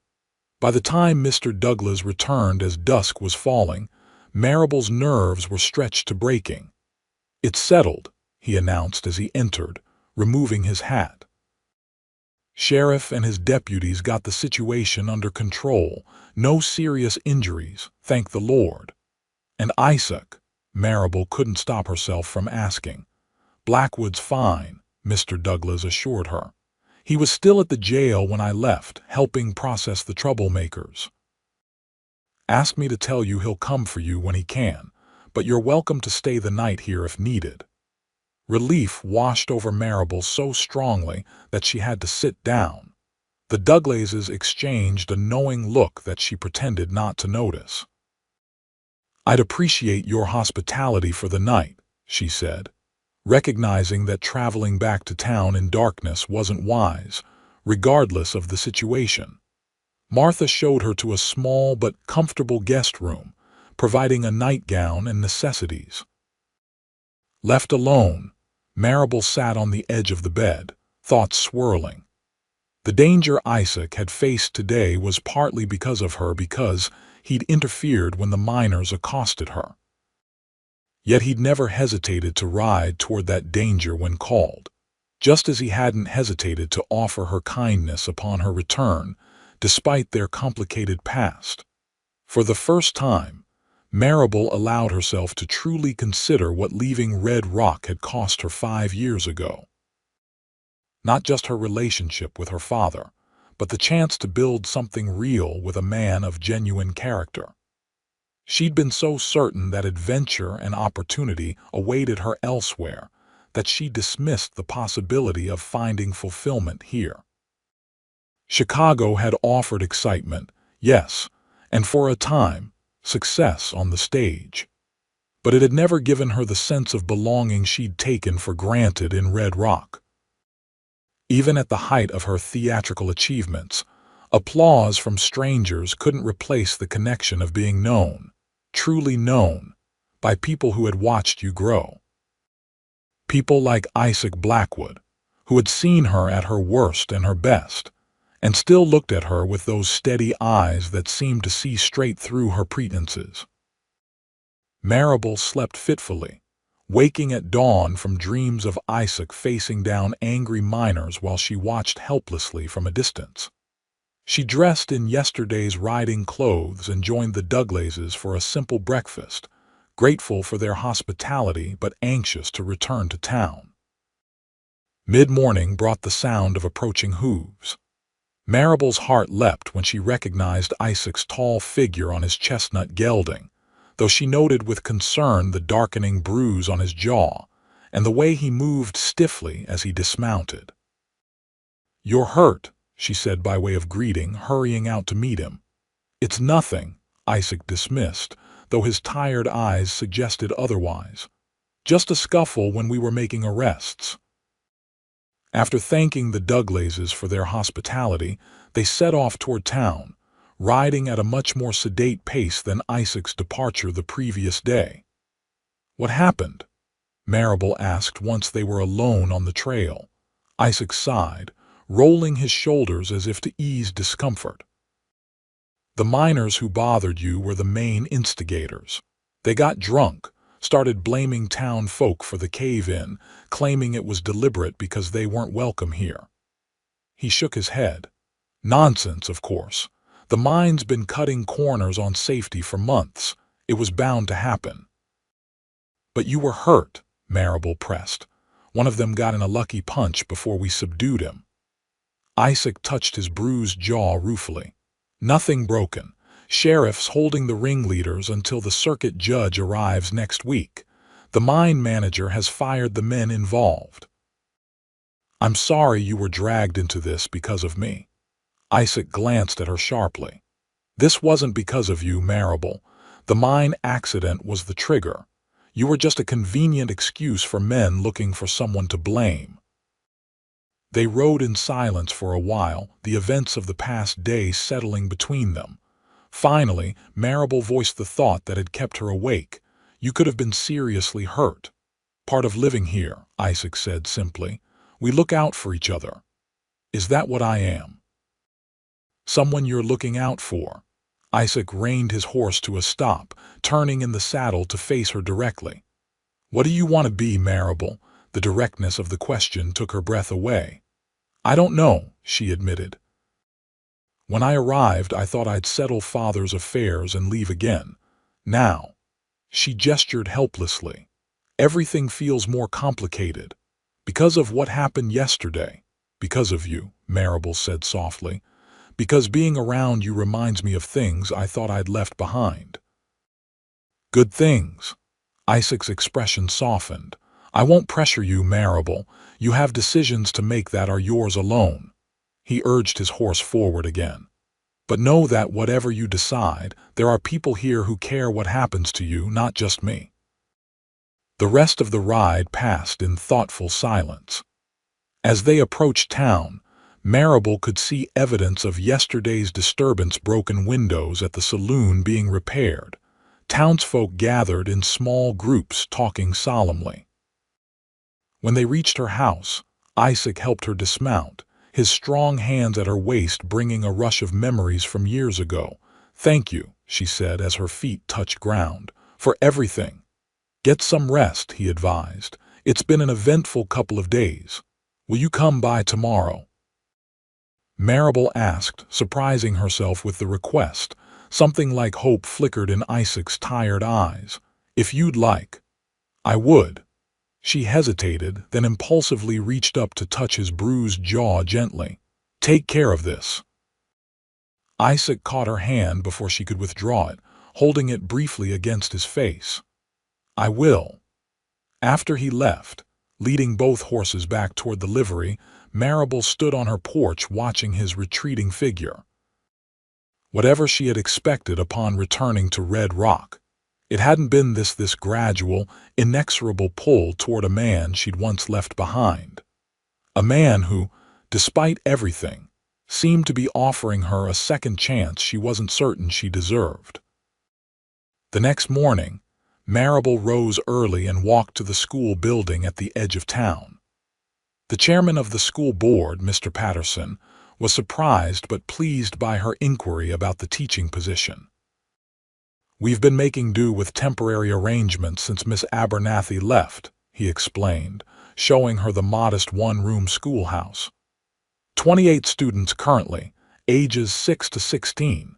By the time Mr. Douglas returned as dusk was falling, Marable's nerves were stretched to breaking. "It's settled," he announced as he entered, removing his hat. "Sheriff and his deputies got the situation under control. No serious injuries, thank the Lord." "And Isaac?" Marable couldn't stop herself from asking. "Blackwood's fine," Mr. Douglas assured her. "He was still at the jail when I left, helping process the troublemakers. Asked me to tell you he'll come for you when he can, but you're welcome to stay the night here if needed." Relief washed over Marable so strongly that she had to sit down. The Douglases exchanged a knowing look that she pretended not to notice. "I'd appreciate your hospitality for the night," she said, recognizing that traveling back to town in darkness wasn't wise, regardless of the situation. Martha showed her to a small but comfortable guest room, providing a nightgown and necessities. Left alone, Marable sat on the edge of the bed, thoughts swirling. The danger Isaac had faced today was partly because of her, because he'd interfered when the miners accosted her. Yet he'd never hesitated to ride toward that danger when called, just as he hadn't hesitated to offer her kindness upon her return, despite their complicated past. For the first time, Marable allowed herself to truly consider what leaving Red Rock had cost her 5 years ago. Not just her relationship with her father, but the chance to build something real with a man of genuine character. She'd been so certain that adventure and opportunity awaited her elsewhere that she dismissed the possibility of finding fulfillment here. Chicago had offered excitement, yes, and for a time, success on the stage. But it had never given her the sense of belonging she'd taken for granted in Red Rock. Even at the height of her theatrical achievements, applause from strangers couldn't replace the connection of being known, truly known, by people who had watched you grow. People like Isaac Blackwood, who had seen her at her worst and her best, and still looked at her with those steady eyes that seemed to see straight through her pretenses. Marable slept fitfully, waking at dawn from dreams of Isaac facing down angry miners while she watched helplessly from a distance. She dressed in yesterday's riding clothes and joined the Douglases for a simple breakfast, grateful for their hospitality but anxious to return to town. Mid-morning brought the sound of approaching hooves. Marable's heart leapt when she recognized Isaac's tall figure on his chestnut gelding, though she noted with concern the darkening bruise on his jaw and the way he moved stiffly as he dismounted. "You're hurt," she said by way of greeting, hurrying out to meet him. "It's nothing," Isaac dismissed, though his tired eyes suggested otherwise. "Just a scuffle when we were making arrests." After thanking the Douglases for their hospitality, they set off toward town, riding at a much more sedate pace than Isaac's departure the previous day. "What happened?" Marable asked once they were alone on the trail. Isaac sighed, rolling his shoulders as if to ease discomfort. "The miners who bothered you were the main instigators. They got drunk, started blaming town folk for the cave-in, claiming it was deliberate because they weren't welcome here." He shook his head. "Nonsense, of course. The mine's been cutting corners on safety for months. It was bound to happen." "But you were hurt," Marable pressed. "One of them got in a lucky punch before we subdued him." Isaac touched his bruised jaw ruefully. "Nothing broken. Sheriff's holding the ringleaders until the circuit judge arrives next week. The mine manager has fired the men involved." "I'm sorry you were dragged into this because of me." Isaac glanced at her sharply. "This wasn't because of you, Marable. The mine accident was the trigger. You were just a convenient excuse for men looking for someone to blame." They rode in silence for a while, the events of the past day settling between them. Finally, Marable voiced the thought that had kept her awake. "You could have been seriously hurt." "Part of living here," Isaac said simply. "We look out for each other." "Is that what I am?" "Someone you're looking out for." Isaac reined his horse to a stop, turning in the saddle to face her directly. "What do you want to be, Marable?" The directness of the question took her breath away. "I don't know," she admitted. "When I arrived, I thought I'd settle father's affairs and leave again. Now," she gestured helplessly, "everything feels more complicated. Because of what happened yesterday." "Because of you," Marable said softly. "Because being around you reminds me of things I thought I'd left behind." "Good things." Isaac's expression softened. "I won't pressure you, Marable. You have decisions to make that are yours alone." He urged his horse forward again. "But know that whatever you decide, there are people here who care what happens to you, not just me." The rest of the ride passed in thoughtful silence. As they approached town, Marable could see evidence of yesterday's disturbance, broken windows at the saloon being repaired. Townsfolk gathered in small groups talking solemnly. When they reached her house, Isaac helped her dismount, his strong hands at her waist bringing a rush of memories from years ago. "Thank you," she said as her feet touched ground, "for everything." "Get some rest," he advised. "It's been an eventful couple of days. Will you come by tomorrow?" Marable asked, surprising herself with the request, Something like hope flickered in Isaac's tired eyes. "If you'd like." "I would." She hesitated, then impulsively reached up to touch his bruised jaw gently. "Take care of this." Isaac caught her hand before she could withdraw it, holding it briefly against his face. "I will." After he left, leading both horses back toward the livery, Marable stood on her porch watching his retreating figure. Whatever she had expected upon returning to Red Rock, it hadn't been this gradual, inexorable pull toward a man she'd once left behind. A man who, despite everything, seemed to be offering her a second chance she wasn't certain she deserved. The next morning, Marable rose early and walked to the school building at the edge of town. The chairman of the school board, Mr. Patterson, was surprised but pleased by her inquiry about the teaching position. "We've been making do with temporary arrangements since Miss Abernathy left," he explained, showing her the modest one-room schoolhouse. 28 students currently, ages 6 to 16.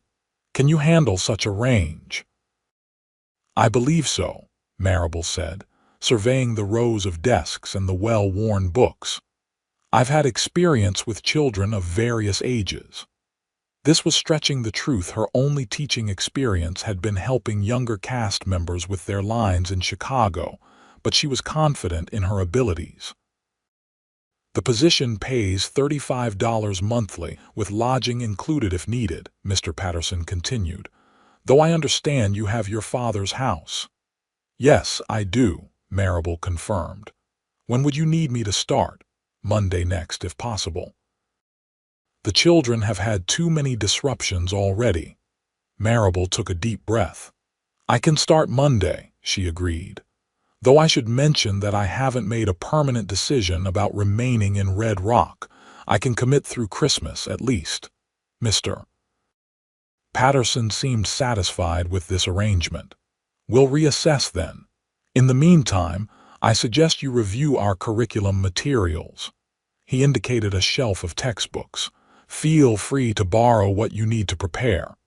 Can you handle such a range? "I believe so," Marable said, surveying the rows of desks and the well-worn books. "I've had experience with children of various ages." This was stretching the truth. Her only teaching experience had been helping younger cast members with their lines in Chicago, but she was confident in her abilities. "The position pays $35 monthly, with lodging included if needed," Mr. Patterson continued. "Though I understand you have your father's house." "Yes, I do," Marable confirmed. "When would you need me to start?" "Monday next, if possible." "The children have had too many disruptions already." Marable took a deep breath. "I can start Monday," she agreed. "Though I should mention that I haven't made a permanent decision about remaining in Red Rock. I can commit through Christmas, at least." Mr. Patterson seemed satisfied with this arrangement. "We'll reassess then. In the meantime, I suggest you review our curriculum materials." He indicated a shelf of textbooks. "Feel free to borrow what you need to prepare."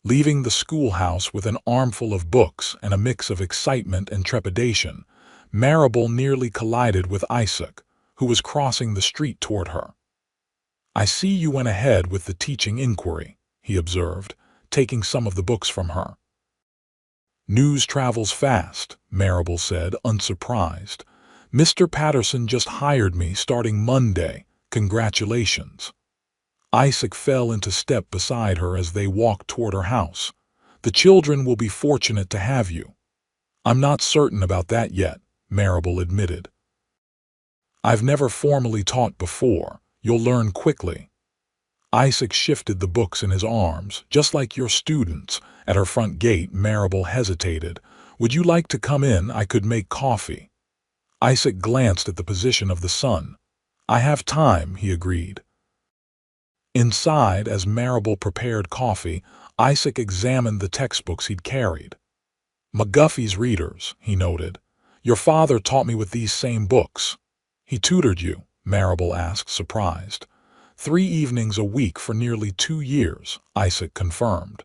Leaving the schoolhouse with an armful of books and a mix of excitement and trepidation, Marable nearly collided with Isaac, who was crossing the street toward her. "I see you went ahead with the teaching inquiry," he observed, taking some of the books from her. "News travels fast," Marable said, unsurprised. "Mr. Patterson just hired me starting Monday. Congratulations." Isaac fell into step beside her as they walked toward her house. "The children will be fortunate to have you." "I'm not certain about that yet," Marable admitted. "I've never formally taught before. You'll learn quickly." Isaac shifted the books in his arms, just like your students. At her front gate, Marable hesitated. "Would you like to come in? I could make coffee." Isaac glanced at the position of the sun. "I have time," he agreed. Inside, as Marable prepared coffee, Isaac examined the textbooks he'd carried. "McGuffey's Readers," he noted. "Your father taught me with these same books." "He tutored you?" Marable asked, surprised. 3 evenings a week for nearly 2 years, Isaac confirmed.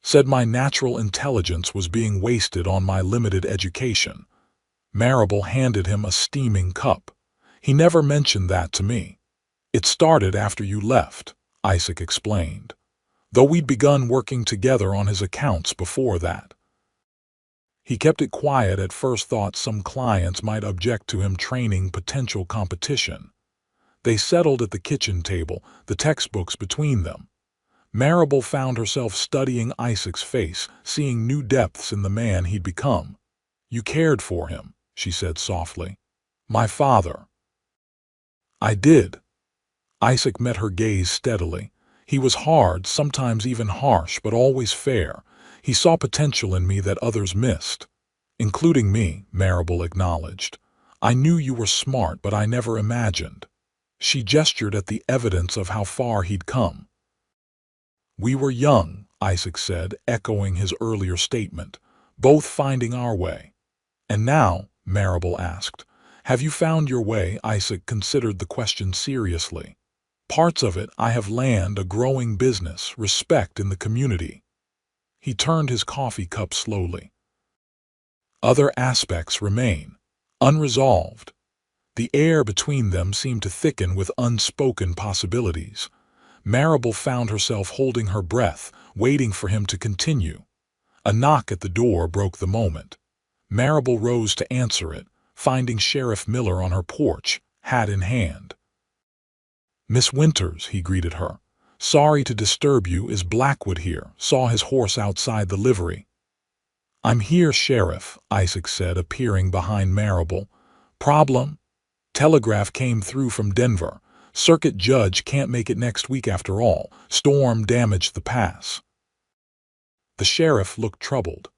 "Said my natural intelligence was being wasted on my limited education." Marable handed him a steaming cup. "He never mentioned that to me." "It started after you left," Isaac explained, "though we'd begun working together on his accounts before that. He kept it quiet at first, thought some clients might object to him training potential competition." They settled at the kitchen table, the textbooks between them. Marable found herself studying Isaac's face, seeing new depths in the man he'd become. "You cared for him," she said softly. "My father." "I did." Isaac met her gaze steadily. "He was hard, sometimes even harsh, but always fair. He saw potential in me that others missed." "Including me," Marable acknowledged. "I knew you were smart, but I never imagined." She gestured at the evidence of how far he'd come. "We were young," Isaac said, echoing his earlier statement, "both finding our way." "And now," Marable asked, "have you found your way?" Isaac considered the question seriously. Parts of it I have land, a growing business, respect in the community. He turned his coffee cup slowly. Other aspects remain unresolved. The air between them seemed to thicken with unspoken possibilities. Marable found herself holding her breath, waiting for him to continue. A knock at the door broke the moment. Marable rose to answer it, finding Sheriff Miller on her porch, hat in hand. "Miss Winters," he greeted her. "Sorry to disturb you. Is Blackwood here?" Saw his horse outside the livery. "I'm here, Sheriff," Isaac said, appearing behind Marable. "Problem? Telegraph came through from Denver. Circuit judge can't make it next week after all. Storm damaged the pass." The sheriff looked troubled.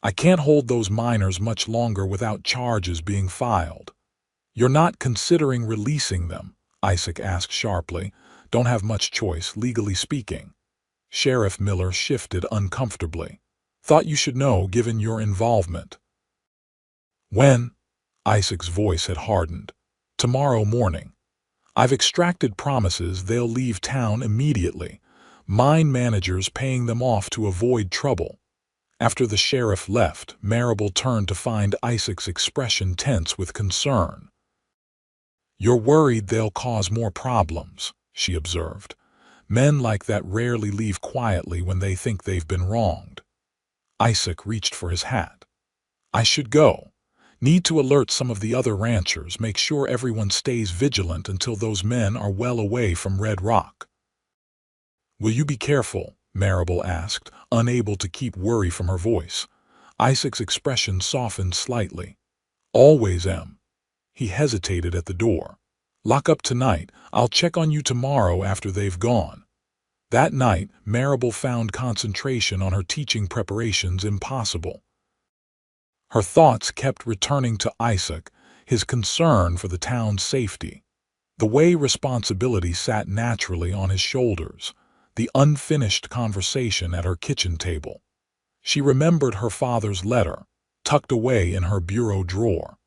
"I can't hold those miners much longer without charges being filed." "You're not considering releasing them?" Isaac asked sharply. "Don't have much choice, legally speaking." Sheriff Miller shifted uncomfortably. "Thought you should know, given your involvement." "When?" Isaac's voice had hardened. "Tomorrow morning. I've extracted promises they'll leave town immediately. Mine managers paying them off to avoid trouble." After the sheriff left, Marable turned to find Isaac's expression tense with concern. "You're worried they'll cause more problems," she observed. "Men like that rarely leave quietly when they think they've been wronged." Isaac reached for his hat. "I should go. Need to alert some of the other ranchers, make sure everyone stays vigilant until those men are well away from Red Rock." "Will you be careful?" Marable asked, unable to keep worry from her voice. Isaac's expression softened slightly. "Always am." He hesitated at the door. "Lock up tonight. I'll check on you tomorrow after they've gone." That night, Marable found concentration on her teaching preparations impossible. Her thoughts kept returning to Isaac, his concern for the town's safety. The way responsibility sat naturally on his shoulders, the unfinished conversation at her kitchen table. She remembered her father's letter, tucked away in her bureau drawer.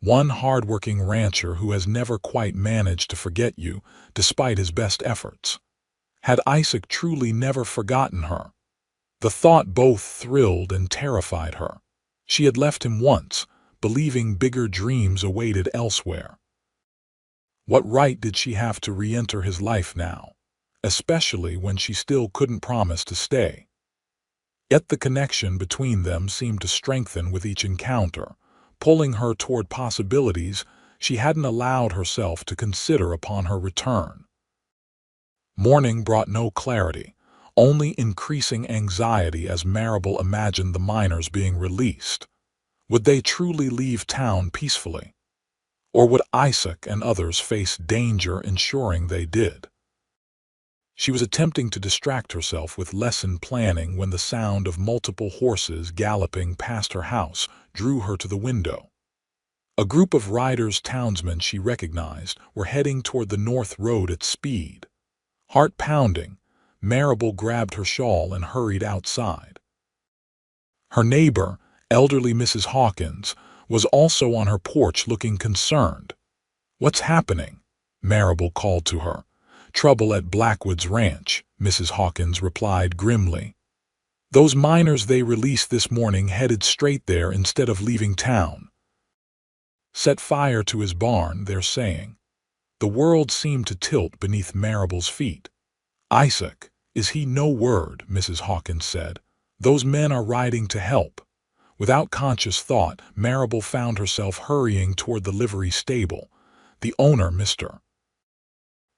"One hard-working rancher who has never quite managed to forget you, despite his best efforts." Had Isaac truly never forgotten her? The thought both thrilled and terrified her. She had left him once, believing bigger dreams awaited elsewhere. What right did she have to re-enter his life now, especially when she still couldn't promise to stay? Yet the connection between them seemed to strengthen with each encounter, pulling her toward possibilities she hadn't allowed herself to consider upon her return. Morning brought no clarity, only increasing anxiety as Marable imagined the miners being released. Would they truly leave town peacefully? Or would Isaac and others face danger ensuring they did? She was attempting to distract herself with lesson planning when the sound of multiple horses galloping past her house drew her to the window. A group of riders, townsmen she recognized, were heading toward the north road at speed. Heart pounding, Marable grabbed her shawl and hurried outside. Her neighbor, elderly Mrs. Hawkins, was also on her porch looking concerned. "What's happening?" Marable called to her. "Trouble at Blackwood's ranch," Mrs. Hawkins replied grimly. "Those miners they released this morning headed straight there instead of leaving town. Set fire to his barn, they're saying." The world seemed to tilt beneath Marable's feet. "Isaac, is he no word?" Mrs. Hawkins said. "Those men are riding to help." Without conscious thought, Marable found herself hurrying toward the livery stable. The owner, Mr.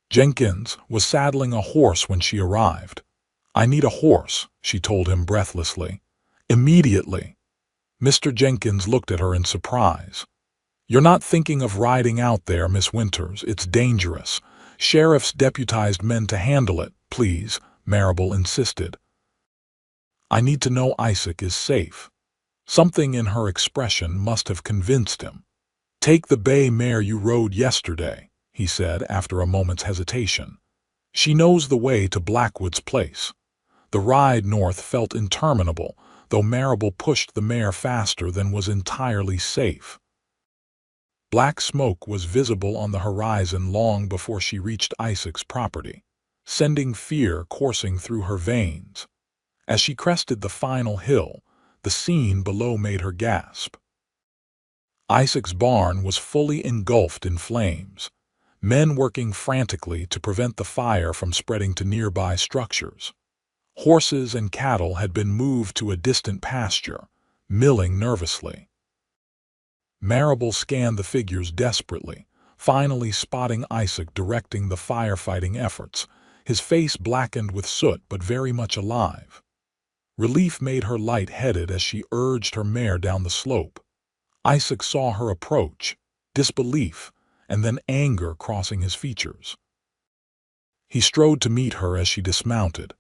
Jenkins, was saddling a horse when she arrived. "I need a horse," she told him breathlessly. "Immediately." Mr. Jenkins looked at her in surprise. "You're not thinking of riding out there, Miss Winters. It's dangerous. Sheriff's deputized men to handle it, please," Marable insisted. "I need to know Isaac is safe." Something in her expression must have convinced him. "Take the bay mare you rode yesterday," he said after a moment's hesitation. "She knows the way to Blackwood's place." The ride north felt interminable, though Marable pushed the mare faster than was entirely safe. Black smoke was visible on the horizon long before she reached Isaac's property, sending fear coursing through her veins. As she crested the final hill, the scene below made her gasp. Isaac's barn was fully engulfed in flames, men working frantically to prevent the fire from spreading to nearby structures. Horses and cattle had been moved to a distant pasture, milling nervously. Marable scanned the figures desperately, finally spotting Isaac directing the firefighting efforts, his face blackened with soot but very much alive. Relief made her light-headed as she urged her mare down the slope. Isaac saw her approach, disbelief, and then anger crossing his features. He strode to meet her as she dismounted.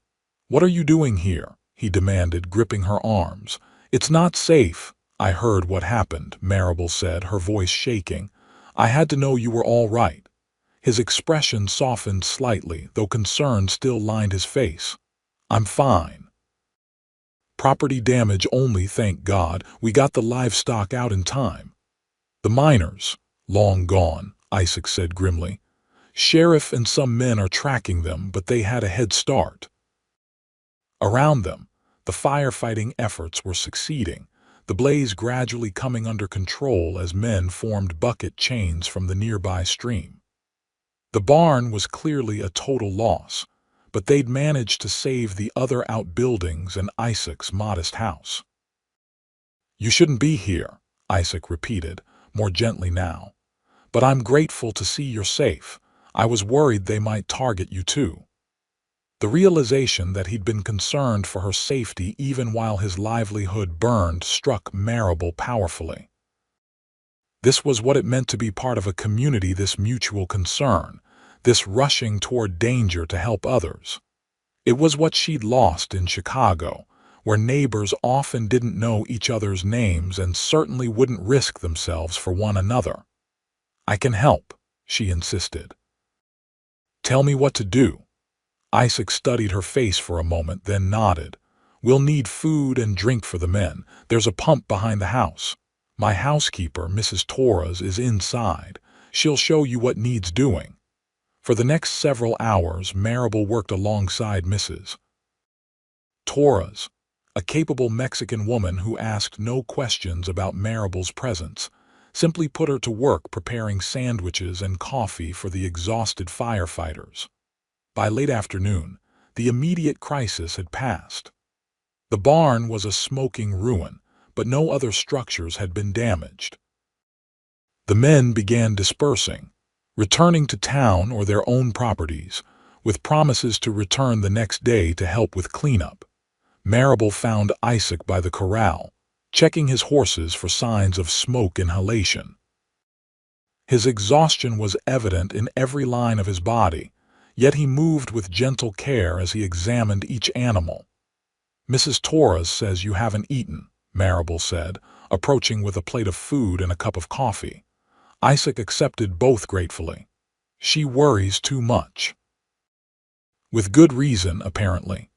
"What are you doing here?" he demanded, gripping her arms. "It's not safe." "I heard what happened," Marable said, her voice shaking. "I had to know you were all right." His expression softened slightly, though concern still lined his face. "I'm fine. Property damage only, thank God. We got the livestock out in time." "The miners, long gone," Isaac said grimly. "Sheriff and some men are tracking them, but they had a head start." Around them, the firefighting efforts were succeeding, the blaze gradually coming under control as men formed bucket chains from the nearby stream. The barn was clearly a total loss, but they'd managed to save the other outbuildings and Isaac's modest house. "You shouldn't be here," Isaac repeated, more gently now. "But I'm grateful to see you're safe. I was worried they might target you too." The realization that he'd been concerned for her safety even while his livelihood burned struck Marable powerfully. This was what it meant to be part of a community, this mutual concern, this rushing toward danger to help others. It was what she'd lost in Chicago, where neighbors often didn't know each other's names and certainly wouldn't risk themselves for one another. "I can help," she insisted. "Tell me what to do." Isaac studied her face for a moment, then nodded. "We'll need food and drink for the men. There's a pump behind the house. My housekeeper, Mrs. Torres, is inside. She'll show you what needs doing." For the next several hours, Marable worked alongside Mrs. Torres, a capable Mexican woman who asked no questions about Marable's presence, simply put her to work preparing sandwiches and coffee for the exhausted firefighters. By late afternoon, the immediate crisis had passed. The barn was a smoking ruin, but no other structures had been damaged. The men began dispersing, returning to town or their own properties, with promises to return the next day to help with cleanup. Marable found Isaac by the corral, checking his horses for signs of smoke inhalation. His exhaustion was evident in every line of his body, yet he moved with gentle care as he examined each animal. "Mrs. Torres says you haven't eaten," Marable said, approaching with a plate of food and a cup of coffee. Isaac accepted both gratefully. "She worries too much." With good reason, apparently.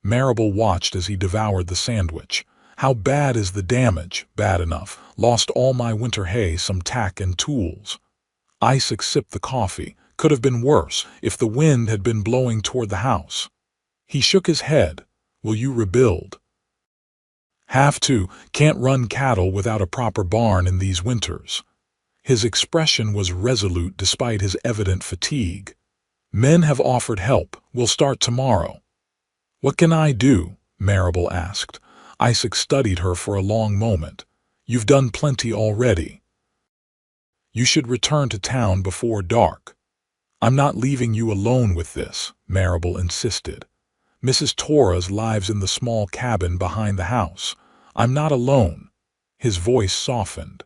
Marable watched as he devoured the sandwich. "How bad is the damage?" "Bad enough. Lost all my winter hay, some tack and tools." Isaac sipped the coffee. "Could have been worse if the wind had been blowing toward the house." He shook his head. "Will you rebuild?" "Have to. Can't run cattle without a proper barn in these winters." His expression was resolute despite his evident fatigue. "Men have offered help. We'll start tomorrow." "What can I do?" Marable asked. Isaac studied her for a long moment. "You've done plenty already." "You should return to town before dark." "I'm not leaving you alone with this," Marable insisted. "Mrs. Torres lives in the small cabin behind the house. I'm not alone." His voice softened.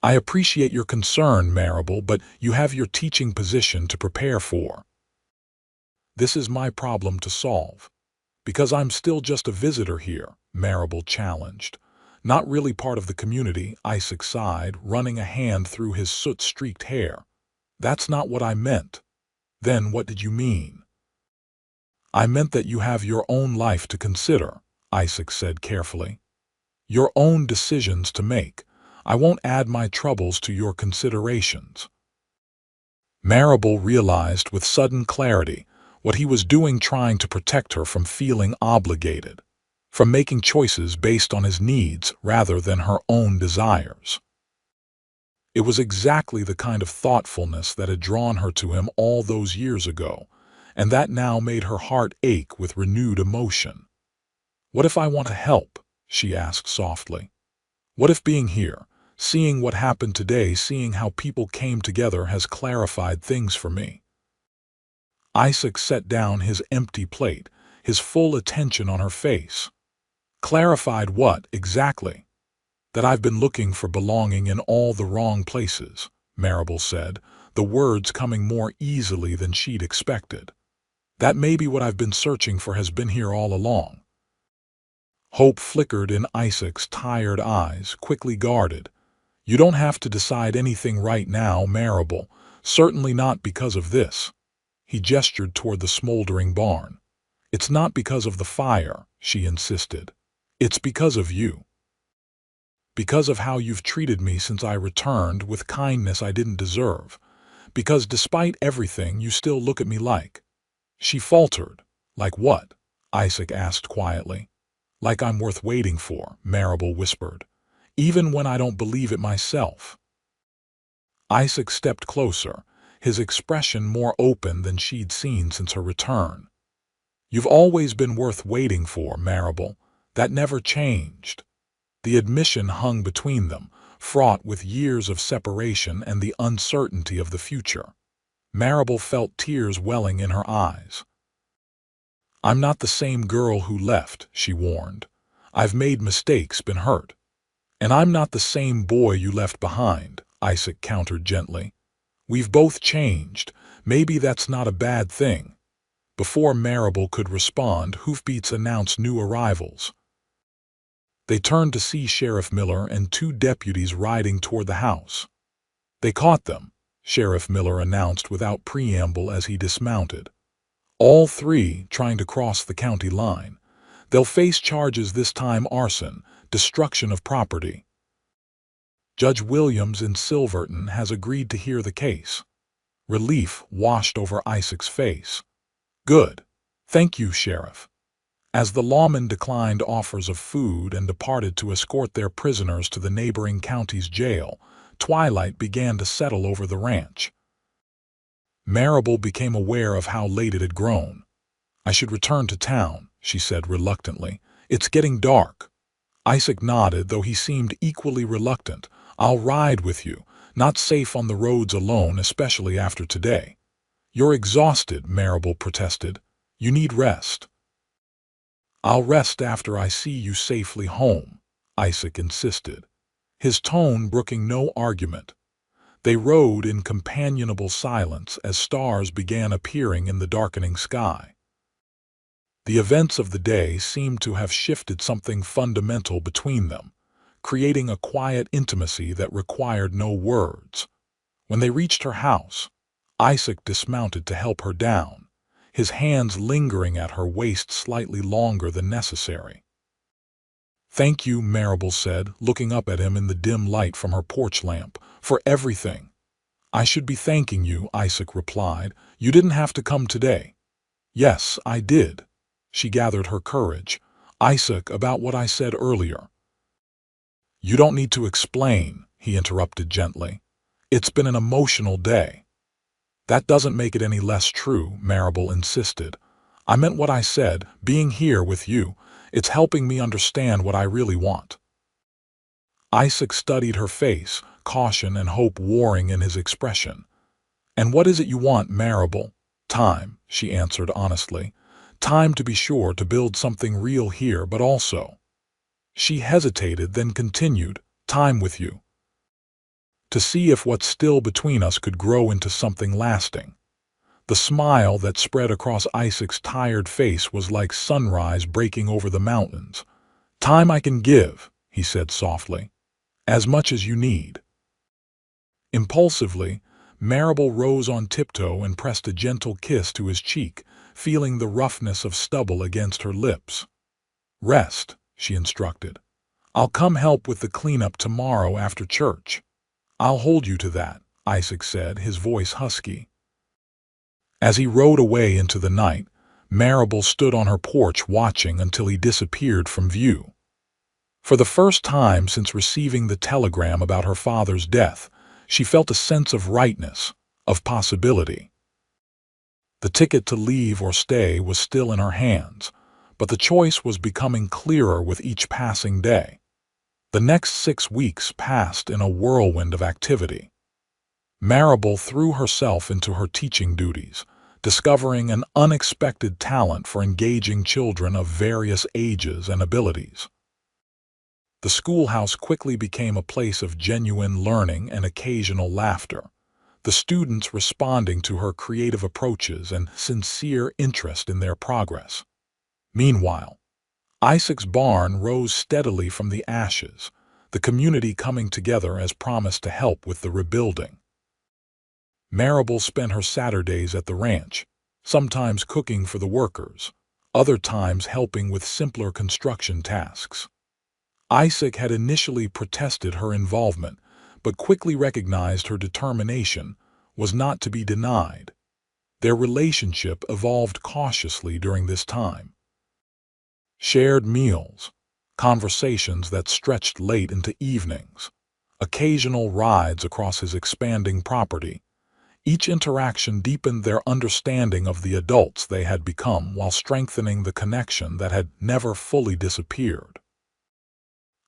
"I appreciate your concern, Marable, but you have your teaching position to prepare for." "This is my problem to solve." "Because I'm still just a visitor here," Marable challenged. "Not really part of the community," Isaac sighed, running a hand through his soot-streaked hair. "That's not what I meant." "Then what did you mean?" "I meant that you have your own life to consider," Isaac said carefully. "Your own decisions to make. I won't add my troubles to your considerations." Marable realized with sudden clarity what he was doing, trying to protect her from feeling obligated, from making choices based on his needs rather than her own desires. It was exactly the kind of thoughtfulness that had drawn her to him all those years ago, and that now made her heart ache with renewed emotion. "What if I want to help?" she asked softly. "What if being here, seeing what happened today, seeing how people came together has clarified things for me?" Isaac set down his empty plate, his full attention on her face. "Clarified what, exactly?" "That I've been looking for belonging in all the wrong places," Marable said, the words coming more easily than she'd expected. "That maybe what I've been searching for has been here all along." Hope flickered in Isaac's tired eyes, quickly guarded. "You don't have to decide anything right now, Marable. Certainly not because of this." He gestured toward the smoldering barn. "It's not because of the fire," she insisted. "It's because of you. Because of how you've treated me since I returned, with kindness I didn't deserve. Because despite everything, you still look at me like—" She faltered. "Like what?" Isaac asked quietly. "Like I'm worth waiting for," Marable whispered. "Even when I don't believe it myself." Isaac stepped closer, his expression more open than she'd seen since her return. "You've always been worth waiting for, Marable. That never changed." The admission hung between them, fraught with years of separation and the uncertainty of the future. Marable felt tears welling in her eyes. "I'm not the same girl who left," she warned. "I've made mistakes, been hurt." "And I'm not the same boy you left behind," Isaac countered gently. "We've both changed. Maybe that's not a bad thing." Before Marable could respond, hoofbeats announced new arrivals. They turned to see Sheriff Miller and two deputies riding toward the house. "They caught them," Sheriff Miller announced without preamble as he dismounted. "All three trying to cross the county line. They'll face charges this time: arson, destruction of property. Judge Williams in Silverton has agreed to hear the case." Relief washed over Isaac's face. "Good. Thank you, Sheriff." As the lawmen declined offers of food and departed to escort their prisoners to the neighboring county's jail, twilight began to settle over the ranch. Marable became aware of how late it had grown. "I should return to town," she said reluctantly. "It's getting dark." Isaac nodded, though he seemed equally reluctant. "I'll ride with you. Not safe on the roads alone, especially after today." "You're exhausted," Marable protested. "You need rest." "I'll rest after I see you safely home," Isaac insisted, his tone brooking no argument. They rode in companionable silence as stars began appearing in the darkening sky. The events of the day seemed to have shifted something fundamental between them, creating a quiet intimacy that required no words. When they reached her house, Isaac dismounted to help her down, his hands lingering at her waist slightly longer than necessary. "Thank you," Marable said, looking up at him in the dim light from her porch lamp, "for everything." "I should be thanking you," Isaac replied. "You didn't have to come today." "Yes, I did." She gathered her courage. "Isaac, about what I said earlier." "You don't need to explain," he interrupted gently. "It's been an emotional day." "That doesn't make it any less true," Marable insisted. "I meant what I said. Being here with you, it's helping me understand what I really want." Isaac studied her face, caution and hope warring in his expression. "And what is it you want, Marable?" "Time," she answered honestly. "Time, to be sure, to build something real here, but also—" She hesitated, then continued, "time with you. To see if what's still between us could grow into something lasting." The smile that spread across Isaac's tired face was like sunrise breaking over the mountains. "Time I can give," he said softly. "As much as you need." Impulsively, Marable rose on tiptoe and pressed a gentle kiss to his cheek, feeling the roughness of stubble against her lips. "Rest," she instructed. "I'll come help with the cleanup tomorrow after church." "I'll hold you to that," Isaac said, his voice husky. As he rode away into the night, Marable stood on her porch watching until he disappeared from view. For the first time since receiving the telegram about her father's death, she felt a sense of rightness, of possibility. The ticket to leave or stay was still in her hands, but the choice was becoming clearer with each passing day. The next 6 weeks passed in a whirlwind of activity. Marable threw herself into her teaching duties, discovering an unexpected talent for engaging children of various ages and abilities. The schoolhouse quickly became a place of genuine learning and occasional laughter, the students responding to her creative approaches and sincere interest in their progress. Meanwhile, Isaac's barn rose steadily from the ashes, the community coming together as promised to help with the rebuilding. Marable spent her Saturdays at the ranch, sometimes cooking for the workers, other times helping with simpler construction tasks. Isaac had initially protested her involvement, but quickly recognized her determination was not to be denied. Their relationship evolved cautiously during this time. Shared meals, conversations that stretched late into evenings, occasional rides across his expanding property. Each interaction deepened their understanding of the adults they had become while strengthening the connection that had never fully disappeared.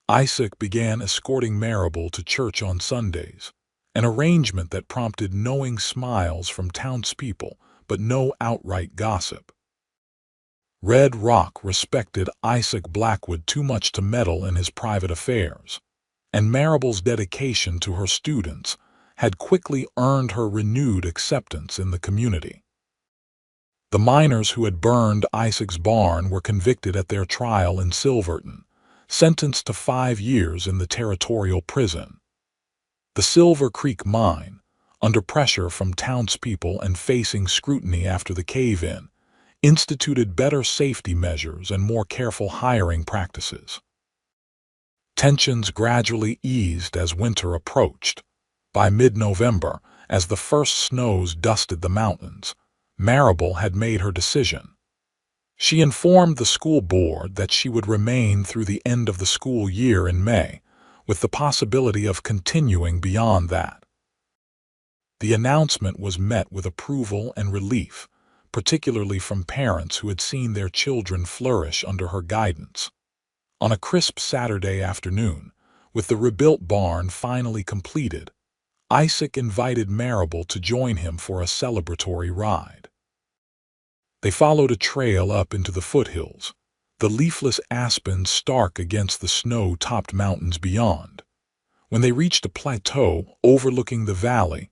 Isaac began escorting Marable to church on Sundays, an arrangement that prompted knowing smiles from townspeople but no outright gossip. Red Rock respected Isaac Blackwood too much to meddle in his private affairs, and Marable's dedication to her students had quickly earned her renewed acceptance in the community. The miners who had burned Isaac's barn were convicted at their trial in Silverton, sentenced to 5 years in the territorial prison. The Silver Creek mine, under pressure from townspeople and facing scrutiny after the cave-in, instituted better safety measures and more careful hiring practices. Tensions gradually eased as winter approached. By mid-November, as the first snows dusted the mountains, Marable had made her decision. She informed the school board that she would remain through the end of the school year in May, with the possibility of continuing beyond that. The announcement was met with approval and relief, particularly from parents who had seen their children flourish under her guidance. On a crisp Saturday afternoon, with the rebuilt barn finally completed, Isaac invited Marable to join him for a celebratory ride. They followed a trail up into the foothills, the leafless aspens stark against the snow-topped mountains beyond. When they reached a plateau overlooking the valley,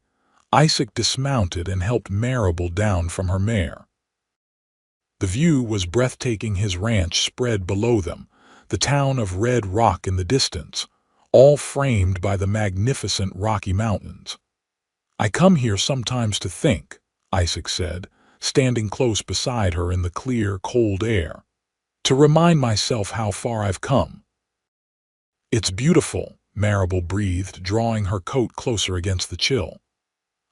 Isaac dismounted and helped Marable down from her mare. The view was breathtaking. His ranch spread below them, the town of Red Rock in the distance, all framed by the magnificent Rocky Mountains. "I come here sometimes to think," Isaac said, standing close beside her in the clear, cold air, "to remind myself how far I've come." "It's beautiful," Marable breathed, drawing her coat closer against the chill.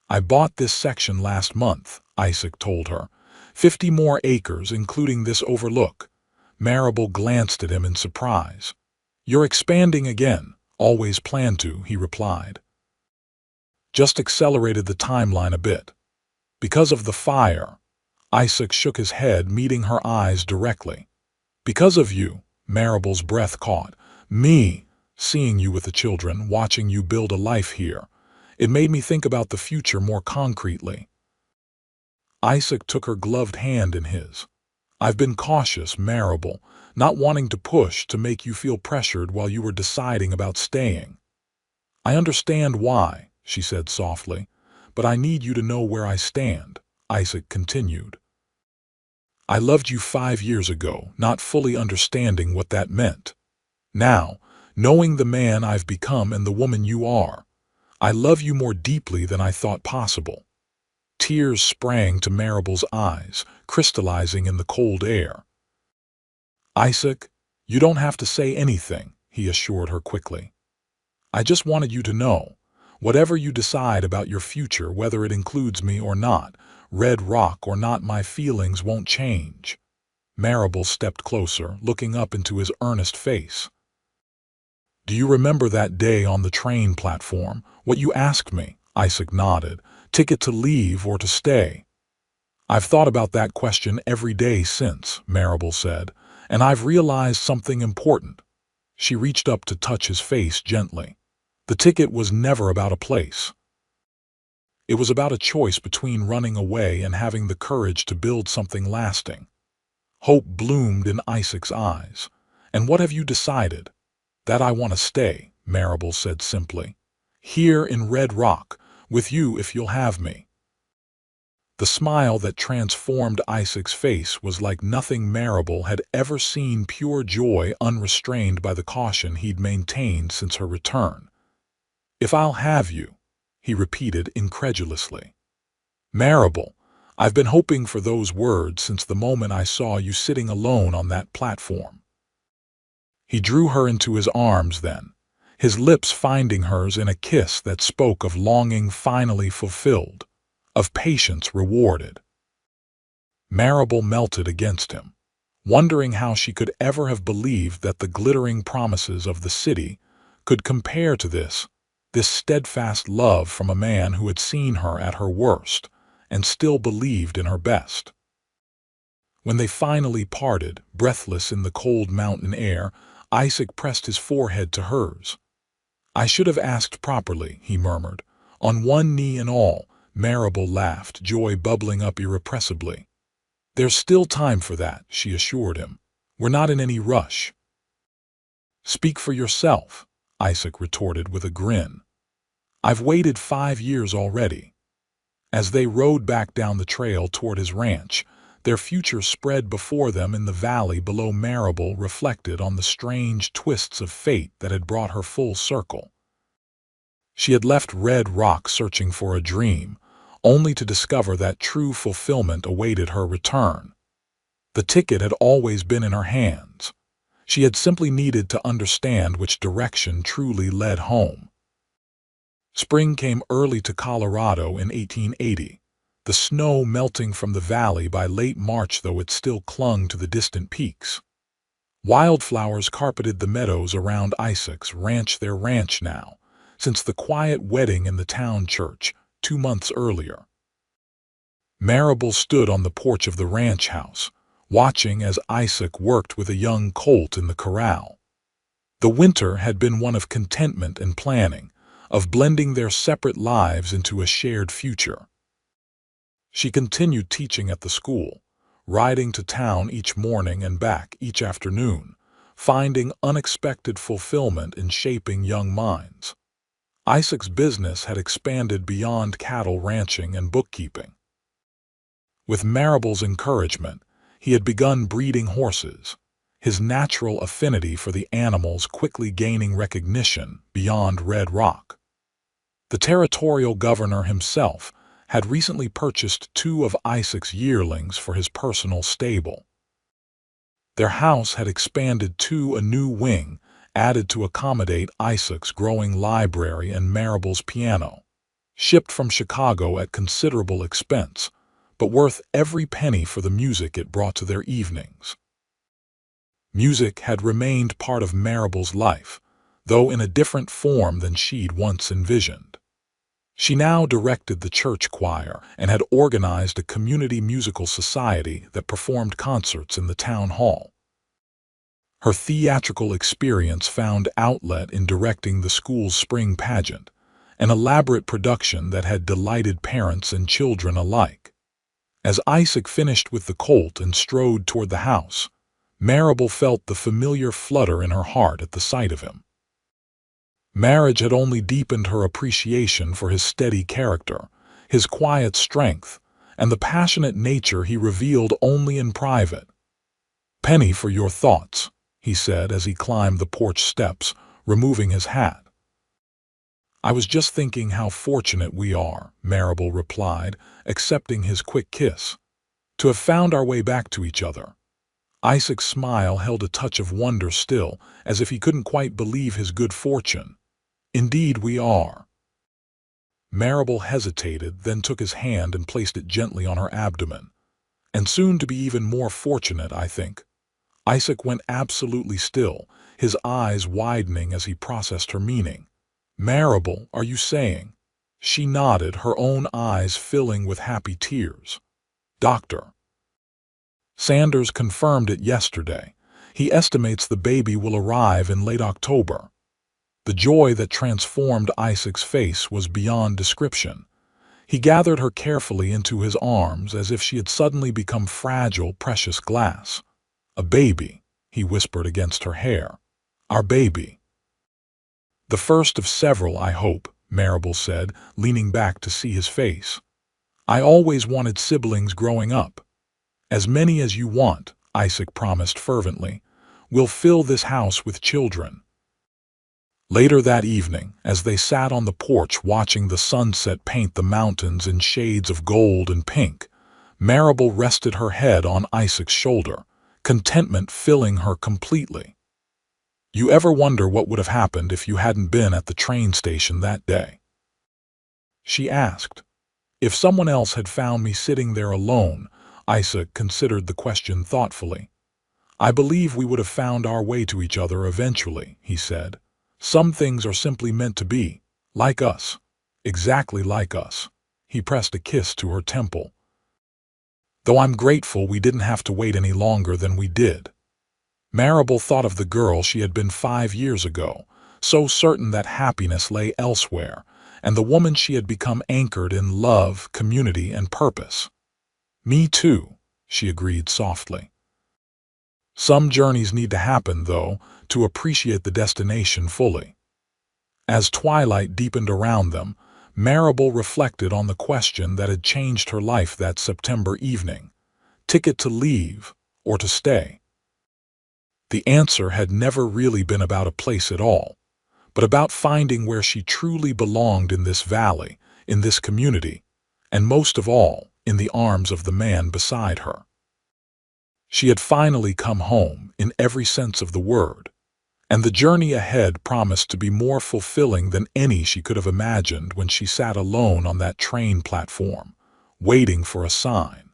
"I bought this section last month," Isaac told her. 50 more acres, including this overlook." Marable glanced at him in surprise. "You're expanding again." "Always planned to," he replied. "Just accelerated the timeline a bit. Because of the fire." Isaac shook his head, meeting her eyes directly. "Because of you," Marable's breath caught. "Me, seeing you with the children, watching you build a life here. It made me think about the future more concretely." Isaac took her gloved hand in his. "I've been cautious, Marable, not wanting to push to make you feel pressured while you were deciding about staying." "I understand why," she said softly, "but I need you to know where I stand," Isaac continued. "I loved you 5 years ago, not fully understanding what that meant. Now, knowing the man I've become and the woman you are, I love you more deeply than I thought possible." Tears sprang to Marable's eyes, crystallizing in the cold air. "Isaac, you don't have to say anything," he assured her quickly. "I just wanted you to know, whatever you decide about your future, whether it includes me or not, Red Rock or not, my feelings won't change." Marable stepped closer, looking up into his earnest face. "Do you remember that day on the train platform, what you asked me?" Isaac nodded. "Ticket to leave or to stay?" "I've thought about that question every day since," Marable said, "and I've realized something important." She reached up to touch his face gently. "The ticket was never about a place. It was about a choice between running away and having the courage to build something lasting." Hope bloomed in Isaac's eyes. "And what have you decided?" "That I want to stay," Marable said simply. "Here in Red Rock, with you if you'll have me." The smile that transformed Isaac's face was like nothing Marable had ever seen, pure joy unrestrained by the caution he'd maintained since her return. "If I'll have you," he repeated incredulously. "Marable, I've been hoping for those words since the moment I saw you sitting alone on that platform." He drew her into his arms then, his lips finding hers in a kiss that spoke of longing finally fulfilled, of patience rewarded. Marable melted against him, wondering how she could ever have believed that the glittering promises of the city could compare to this steadfast love from a man who had seen her at her worst and still believed in her best. When they finally parted, breathless in the cold mountain air, Isaac pressed his forehead to hers. "I should have asked properly," he murmured, on one knee and all. Marable laughed, joy bubbling up irrepressibly. "There's still time for that," she assured him. "We're not in any rush." "Speak for yourself," Isaac retorted with a grin. "I've waited 5 years already." As they rode back down the trail toward his ranch, their future spread before them in the valley below. Marable reflected on the strange twists of fate that had brought her full circle. She had left Red Rock searching for a dream, only to discover that true fulfillment awaited her return. The ticket had always been in her hands. She had simply needed to understand which direction truly led home. Spring came early to Colorado in 1880, the snow melting from the valley by late March, though it still clung to the distant peaks. Wildflowers carpeted the meadows around Isaac's ranch, their ranch now, since the quiet wedding in the town church 2 months earlier. Marable stood on the porch of the ranch house, watching as Isaac worked with a young colt in the corral. The winter had been one of contentment and planning, of blending their separate lives into a shared future. She continued teaching at the school, riding to town each morning and back each afternoon, finding unexpected fulfillment in shaping young minds. Isaac's business had expanded beyond cattle ranching and bookkeeping. With Marable's encouragement, he had begun breeding horses, his natural affinity for the animals quickly gaining recognition beyond Red Rock. The territorial governor himself had recently purchased 2 of Isaac's yearlings for his personal stable. Their house had expanded to a new wing, added to accommodate Isaac's growing library and Marable's piano, shipped from Chicago at considerable expense, but worth every penny for the music it brought to their evenings. Music had remained part of Marable's life, though in a different form than she'd once envisioned. She now directed the church choir and had organized a community musical society that performed concerts in the town hall. Her theatrical experience found outlet in directing the school's spring pageant, an elaborate production that had delighted parents and children alike. As Isaac finished with the colt and strode toward the house, Marable felt the familiar flutter in her heart at the sight of him. Marriage had only deepened her appreciation for his steady character, his quiet strength, and the passionate nature he revealed only in private. "Penny for your thoughts," he said as he climbed the porch steps, removing his hat. "I was just thinking how fortunate we are," Marable replied, accepting his quick kiss, "to have found our way back to each other. Isaac's smile held a touch of wonder still, as if he couldn't quite believe his good fortune. Indeed we are. Marable hesitated, then took his hand and placed it gently on her abdomen. And soon to be even more fortunate, I think. Isaac went absolutely still, his eyes widening as he processed her meaning. Marable, are you saying? She nodded, her own eyes filling with happy tears. Doctor Sanders confirmed it yesterday. He estimates the baby will arrive in late October. The joy that transformed Isaac's face was beyond description. He gathered her carefully into his arms as if she had suddenly become fragile, precious glass. A baby, he whispered against her hair. Our baby. The first of several, I hope, Marable said, leaning back to see his face. I always wanted siblings growing up. As many as you want, Isaac promised fervently. We'll fill this house with children. Later that evening, as they sat on the porch watching the sunset paint the mountains in shades of gold and pink, Marable rested her head on Isaac's shoulder, contentment filling her completely. You ever wonder what would have happened if you hadn't been at the train station that day? She asked. If someone else had found me sitting there alone, Isaac considered the question thoughtfully. I believe we would have found our way to each other eventually, he said. Some things are simply meant to be, like us, exactly like us. He pressed a kiss to her temple. Though I'm grateful we didn't have to wait any longer than we did. Marable thought of the girl she had been 5 years ago, so certain that happiness lay elsewhere, and the woman she had become anchored in love, community, and purpose. Me too, she agreed softly. Some journeys need to happen, though, to appreciate the destination fully. As twilight deepened around them, Marable reflected on the question that had changed her life that September evening. Ticket to leave or to stay? The answer had never really been about a place at all, but about finding where she truly belonged in this valley, in this community, and most of all, in the arms of the man beside her. She had finally come home, in every sense of the word, and the journey ahead promised to be more fulfilling than any she could have imagined when she sat alone on that train platform, waiting for a sign.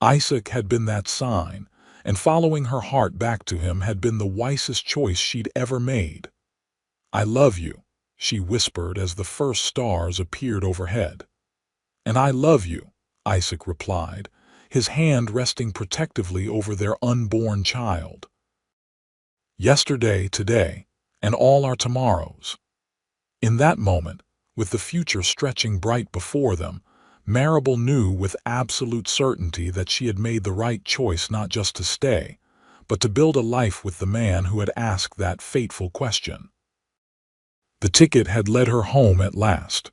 Isaac had been that sign, and following her heart back to him had been the wisest choice she'd ever made. I love you, she whispered as the first stars appeared overhead. And I love you, Isaac replied, his hand resting protectively over their unborn child. Yesterday, today, and all our tomorrows. In that moment, with the future stretching bright before them, Marable knew with absolute certainty that she had made the right choice not just to stay, but to build a life with the man who had asked that fateful question. The ticket had led her home at last.